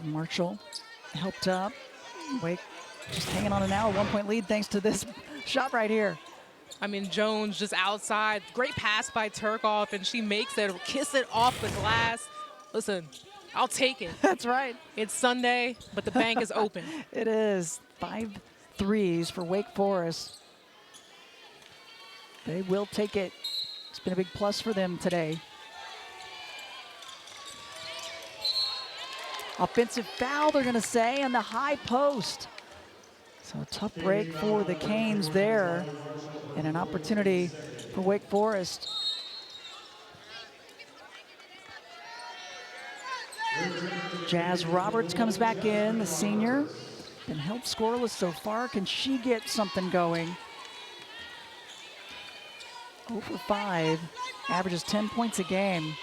Marshall helped up. Wake just hanging on an hour, 1-point lead thanks to this shot right here. I mean, Jones just outside. Great pass by Theuerkauf, and she makes it, kiss it off the glass. Listen, I'll take it. That's right. It's Sunday, but the bank is open. It is. 5 threes for Wake Forest. They will take it. It's been a big plus for them today. Offensive foul, they're going to say, on the high post. So a tough break for the Canes there, and an opportunity for Wake Forest. Jazz Roberts comes back in, the senior. Been held scoreless so far. Can she get something going? 0 for 5, averages 10 points a game.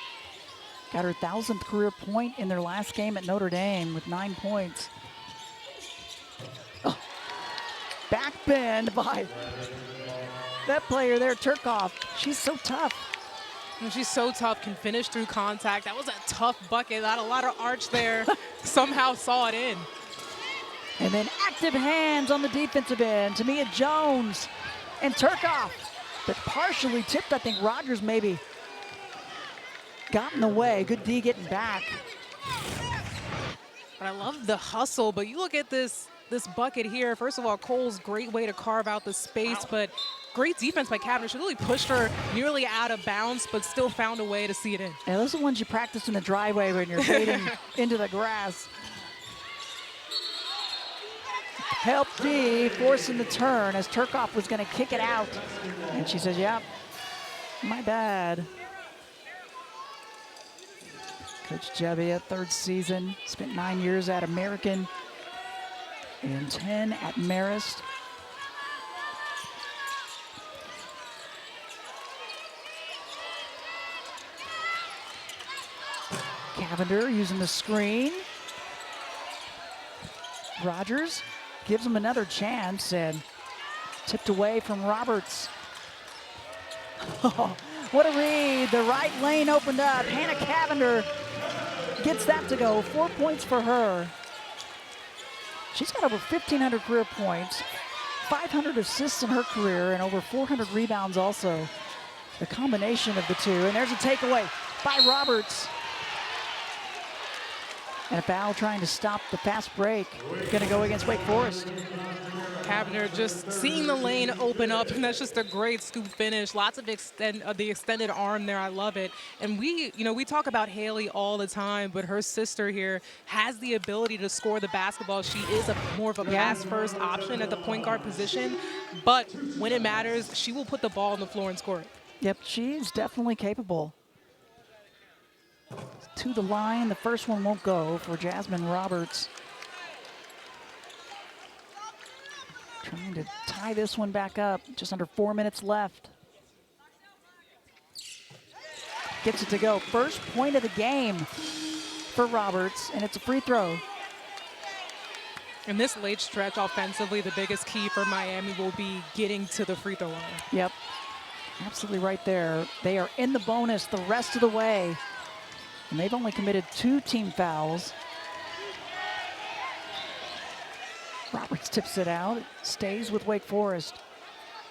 Got her 1,000th career point in their last game at Notre Dame with 9 points. Oh, back bend by that player there, Theuerkauf. She's so tough. And she's so tough, can finish through contact. That was a tough bucket, not a lot of arch there. Somehow saw it in. And then active hands on the defensive end. Tamia Jones and Theuerkauf, but partially tipped. I think Rogers maybe got in the way. Good D getting back. But I love the hustle, but you look at this bucket here. First of all, Cole's great way to carve out the space, but great defense by Cavinder. She really pushed her nearly out of bounds, but still found a way to see it in. Yeah, those are the ones you practice in the driveway when you're fading into the grass. Help D, forcing the turn as Theuerkauf was going to kick it out. And she says, yep, my bad. Coach Gebbia, third season, spent 9 years at American and 10 at Marist. Cavinder using the screen. Rogers gives him another chance and tipped away from Roberts. Oh, what a read. The right lane opened up. Hannah Cavinder gets that to go. 4 points for her. She's got over 1,500 career points, 500 assists in her career, and over 400 rebounds also. The combination of the two. And there's a takeaway by Roberts. And a foul trying to stop the fast break. Going to go against Wake Forest. Cavinder just seeing the lane open up, and that's just a great scoop finish. Lots of the extended arm there. I love it. And we talk about Haley all the time, but her sister here has the ability to score the basketball. She is more of a pass-first option at the point guard position, but when it matters, she will put the ball on the floor and score it. Yep, she's definitely capable. To the line, the first one won't go for Jasmine Roberts. Trying to tie this one back up, just under 4 minutes left. Gets it to go. First point of the game for Roberts, and it's a free throw. In this late stretch offensively, the biggest key for Miami will be getting to the free throw line. Yep, absolutely right there. They are in the bonus the rest of the way, and they've only committed 2 team fouls. Roberts tips it out. It stays with Wake Forest.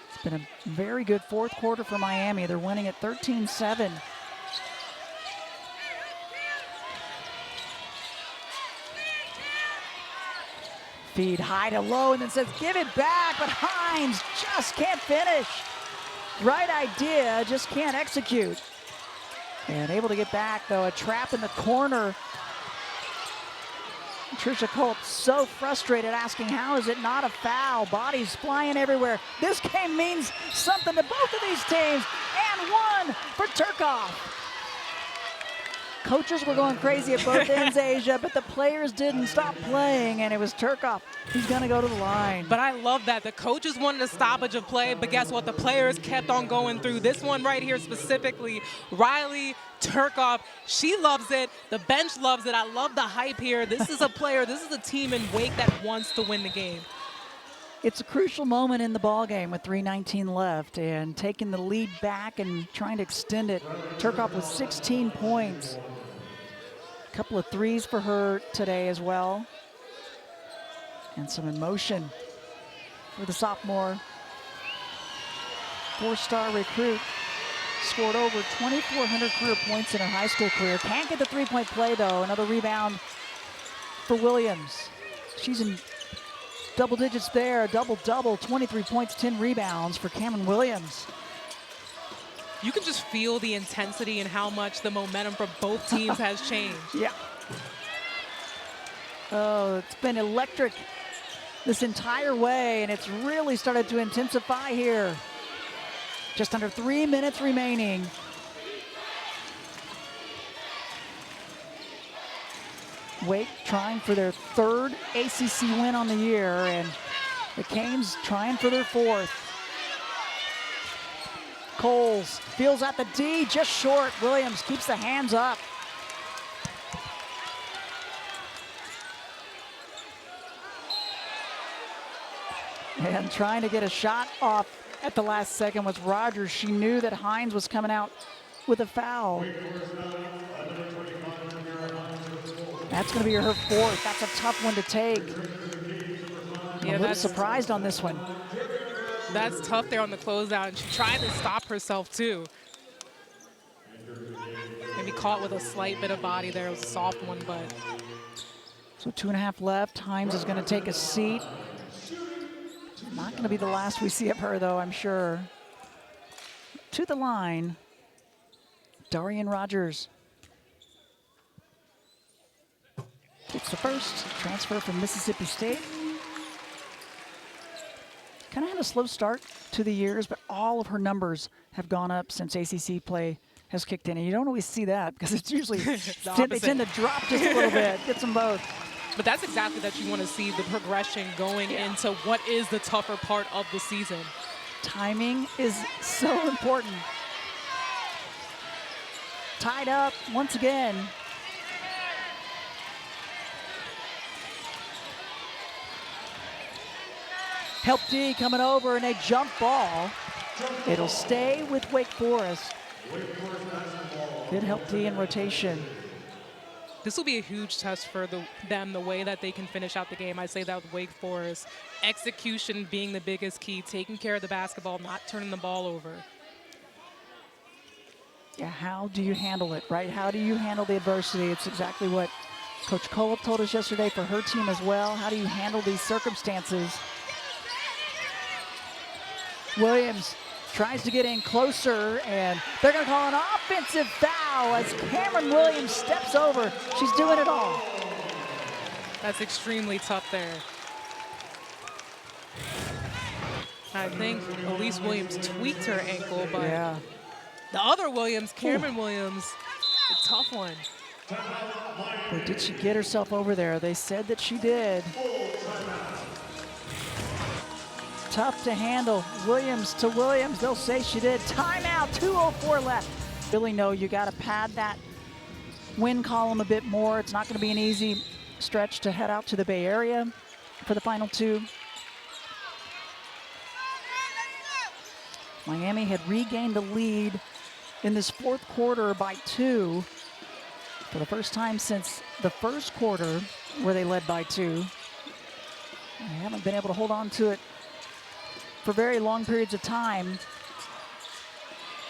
It's been a very good fourth quarter for Miami. They're winning at 13-7. Feed high to low and then says, give it back, but Hines just can't finish. Right idea, just can't execute. And able to get back, though, a trap in the corner. Trisha Colt so frustrated, asking, how is it not a foul? Bodies flying everywhere. This game means something to both of these teams. And one for Theuerkauf. Coaches were going crazy at both ends, Asia, but the players didn't stop playing, and it was Theuerkauf who's going to go to the line. But I love that. The coaches wanted a stoppage of play, but guess what? The players kept on going through. This one right here specifically, Rylie, Theuerkauf, she loves it. The bench loves it. I love the hype here. This is a player, this is a team in Wake that wants to win the game. It's a crucial moment in the ball game with 3:19 left, and taking the lead back and trying to extend it. Theuerkauf with 16 points. A couple of threes for her today as well. And some emotion for the sophomore. 4-star recruit. Scored over 2,400 career points in her high school career. Can't get the three-point play, though. Another rebound for Williams. She's in double digits there, a double-double, 23 points, 10 rebounds for Cameron Williams. You can just feel the intensity and how much the momentum for both teams has changed. Yeah. Oh, it's been electric this entire way, and it's really started to intensify here. Just under 3 minutes remaining. Wake trying for their third ACC win on the year, and the Canes trying for their fourth. Coles feels out the D, just short. Williams keeps the hands up. And trying to get a shot off at the last second was Rogers. She knew that Hines was coming out with a foul. That's going to be her fourth. That's a tough one to take. Yeah, a little surprised on this one. That's tough there on the closeout, and she tried to stop herself too. Maybe caught with a slight bit of body there. It was a soft one, but. So 2.5 left. Hines is going to take a seat. Not going to be the last we see of her, though, I'm sure. To the line, Darrione Rogers. It's the first transfer from Mississippi State. Kind of had a slow start to the years, but all of her numbers have gone up since ACC play has kicked in. And you don't always see that because it's usually, they tend to drop just a little bit. Gets them both. But that's exactly that you want to see, the progression going into what is the tougher part of the season. Timing is so important. Tied up once again. Help D coming over and a jump ball. It'll stay with Wake Forest. Good help D in rotation. This will be a huge test for them, the way that they can finish out the game. I say that with Wake Forest. Execution being the biggest key, taking care of the basketball, not turning the ball over. Yeah, how do you handle it, right? How do you handle the adversity? It's exactly what Coach Cole told us yesterday for her team as well. How do you handle these circumstances? Williams tries to get in closer, and they're going to call an offensive foul as Cameron Williams steps over. She's doing it all. That's extremely tough there. I think Elise Williams tweaked her ankle, but yeah. The other Williams, Cameron Williams, a tough one. But did she get herself over there? They said that she did. Tough to handle. Williams to Williams. They'll say she did. Timeout, 2:04 left. Really know you got to pad that win column a bit more. It's not going to be an easy stretch to head out to the Bay Area for the final two. Miami had regained the lead in this fourth quarter by 2 for the first time since the first quarter where they led by 2. They haven't been able to hold on to it for very long periods of time.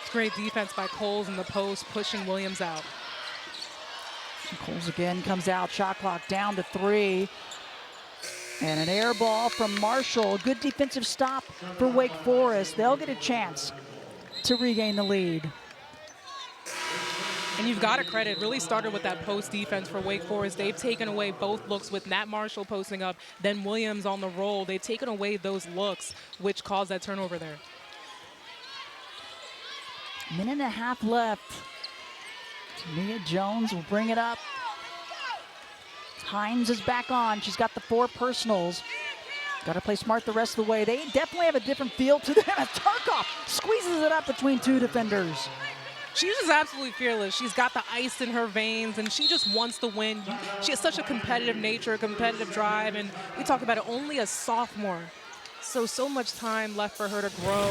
It's great defense by Coles in the post, pushing Williams out. And Coles again comes out, shot clock down to 3. And an air ball from Marshall. Good defensive stop for Wake Forest. They'll get a chance to regain the lead. And you've got to credit, really started with that post defense for Wake Forest. They've taken away both looks with Nat Marshall posting up, then Williams on the roll. They've taken away those looks, which caused that turnover there. Minute and a half left. Tamia Jones will bring it up. Hines is back on. She's got the 4 personals. Got to play smart the rest of the way. They definitely have a different feel to them as Theuerkauf squeezes it up between 2 defenders. She's just absolutely fearless. She's got the ice in her veins, and she just wants to win. She has such a competitive nature, a competitive drive, and we talk about it, only a sophomore. So much time left for her to grow,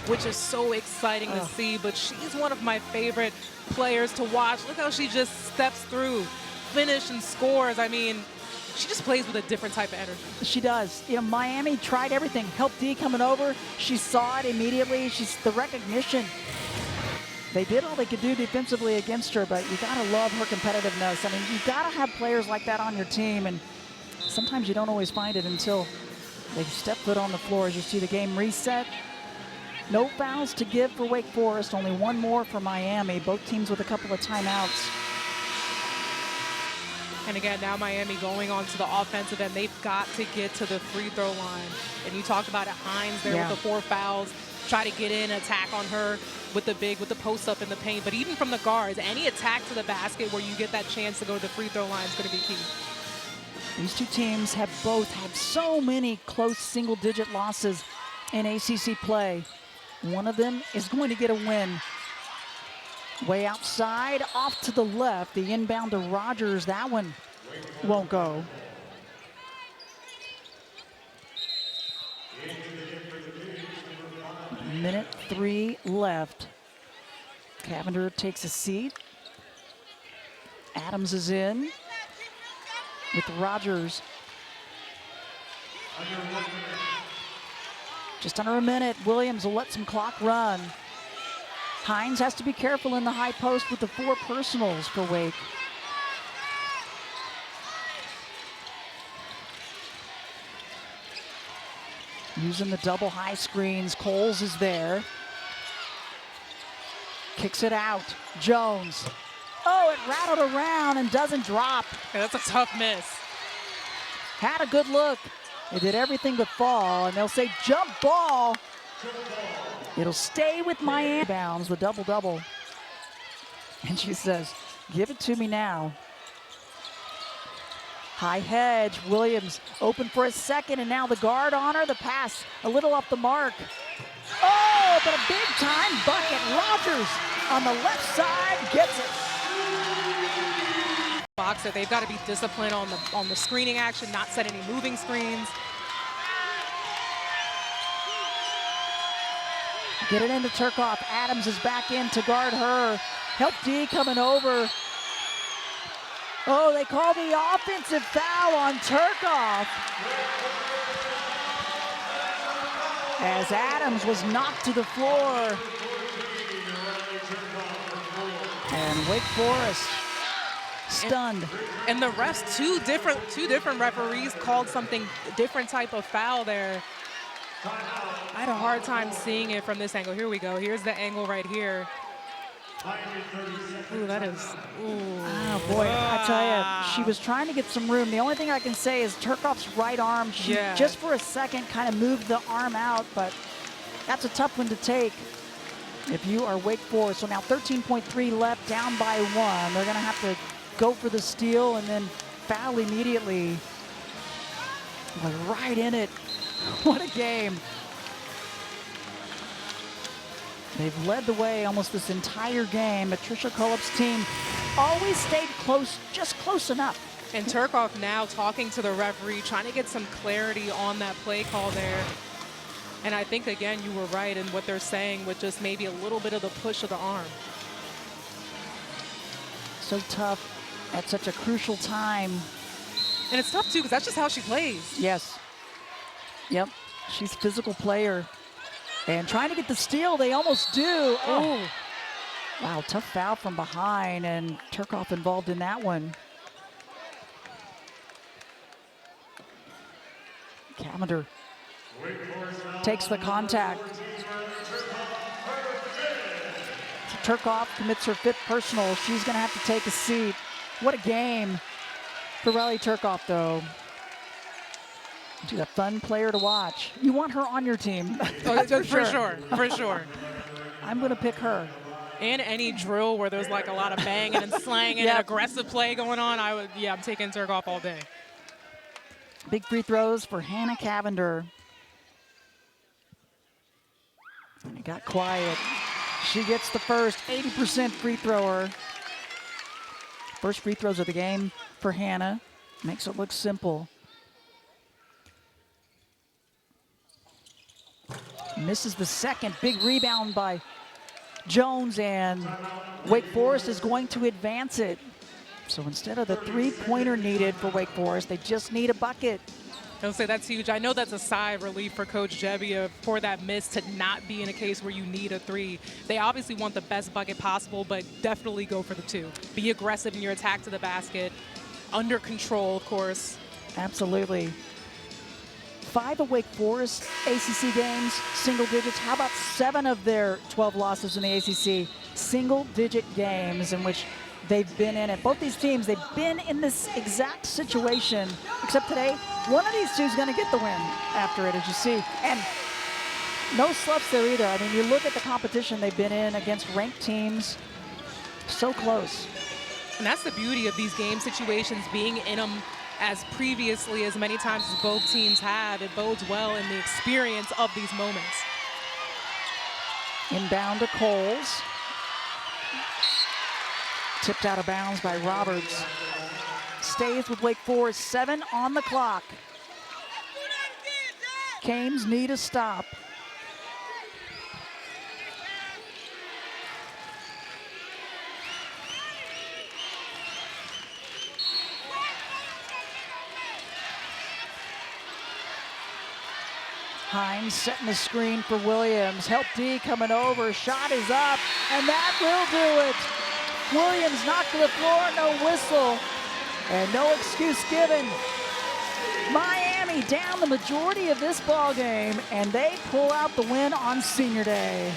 which is so exciting to see, but she's one of my favorite players to watch. Look how she just steps through, finish and scores. I mean, she just plays with a different type of energy. She does. You know, Miami tried everything. Help D coming over. She saw it immediately. She's the recognition. They did all they could do defensively against her, but you gotta love her competitiveness. I mean, you gotta have players like that on your team, and sometimes you don't always find it until they step foot on the floor. As you see the game reset. No fouls to give for Wake Forest, only 1 more for Miami. Both teams with a couple of timeouts. And again, now Miami going on to the offensive end. They've got to get to the free throw line. And you talked about it, Hines there with the 4 fouls. Try to get in, attack on her with the post up in the paint. But even from the guards, any attack to the basket where you get that chance to go to the free throw line is going to be key. These two teams have both had so many close single-digit losses in ACC play. One of them is going to get a win. Way outside, off to the left. The inbound to Rogers. That one won't go. Minute 3 left. Cavinder takes a seat. Adams is in with Rogers. Just under a minute. Williams will let some clock run. Hines has to be careful in the high post with the 4 personals for Wake. Using the double high screens. Coles is there. Kicks it out. Jones. Oh, it rattled around and doesn't drop. Yeah, that's a tough miss. Had a good look. It did everything but fall, and they'll say jump ball. It'll stay with Miami. Bounds the double-double. And she says, give it to me now. High hedge. Williams open for a second, and now the guard on her. The pass a little off the mark. Oh, but a big-time bucket. Rogers on the left side gets it. Boxer, they've got to be disciplined on the screening action, not set any moving screens. Get it into Theuerkauf. Adams is back in to guard her. Help D coming over. Oh, they call the offensive foul on Theuerkauf. As Adams was knocked to the floor. And Wake Forest stunned. And the refs, two different referees called something different type of foul there. I had a hard time seeing it from this angle. Here we go. Here's the angle right here. Ooh, that is, ooh. Oh boy, I tell you, she was trying to get some room. The only thing I can say is Theuerkauf's right arm, she just for a second kind of moved the arm out, but that's a tough one to take if you are Wake Forest. So now 13.3 left, down by 1. They're gonna have to go for the steal and then foul immediately. Like right in it. What a game. They've led the way almost this entire game. Patricia Kolop's team always stayed close, just close enough. And Theuerkauf now talking to the referee, trying to get some clarity on that play call there. And I think, again, you were right in what they're saying with just maybe a little bit of the push of the arm. So tough at such a crucial time. And it's tough, too, because that's just how she plays. Yes. Yep. She's a physical player. And trying to get the steal, they almost do. Oh. Wow, tough foul from behind, and Theuerkauf involved in that one. Cavinder takes the contact. Theuerkauf commits her 5th personal. She's going to have to take a seat. What a game for Rylie Theuerkauf, though. She's a fun player to watch. You want her on your team. Oh, for sure. I'm going to pick her. And any drill where there's like a lot of banging and slanging and aggressive play going on, I'm taking Theuerkauf all day. Big free throws for Haley Cavinder. And it got quiet. She gets the first 80% free thrower. First free throws of the game for Hannah. Makes it look simple. Misses the second. Big rebound by Jones, and Wake Forest is going to advance it. So instead of the 3-pointer needed for Wake Forest, they just need a bucket. I'll say that's huge. I know that's a sigh of relief for Coach Gebbia for that miss to not be in a case where you need a 3. They obviously want the best bucket possible, but definitely go for the 2. Be aggressive in your attack to the basket. Under control, of course. Absolutely. 5 of Wake Forest ACC games, single digits. How about 7 of their 12 losses in the ACC? Single-digit games in which they've been in it. Both these teams, they've been in this exact situation, except today, one of these two is going to get the win after it, as you see. And no sloughs there either. I mean, you look at the competition they've been in against ranked teams, so close. And that's the beauty of these game situations, being in them as previously as many times as both teams have. It bodes well in the experience of these moments. Inbound to Coles. Tipped out of bounds by Roberts. Stays with Wake Forest, 7 on the clock. Canes need a stop. Hines setting the screen for Williams. Help D coming over. Shot is up, and that will do it. Williams knocked to the floor, no whistle, and no excuse given. Miami down the majority of this ball game, and they pull out the win on senior day.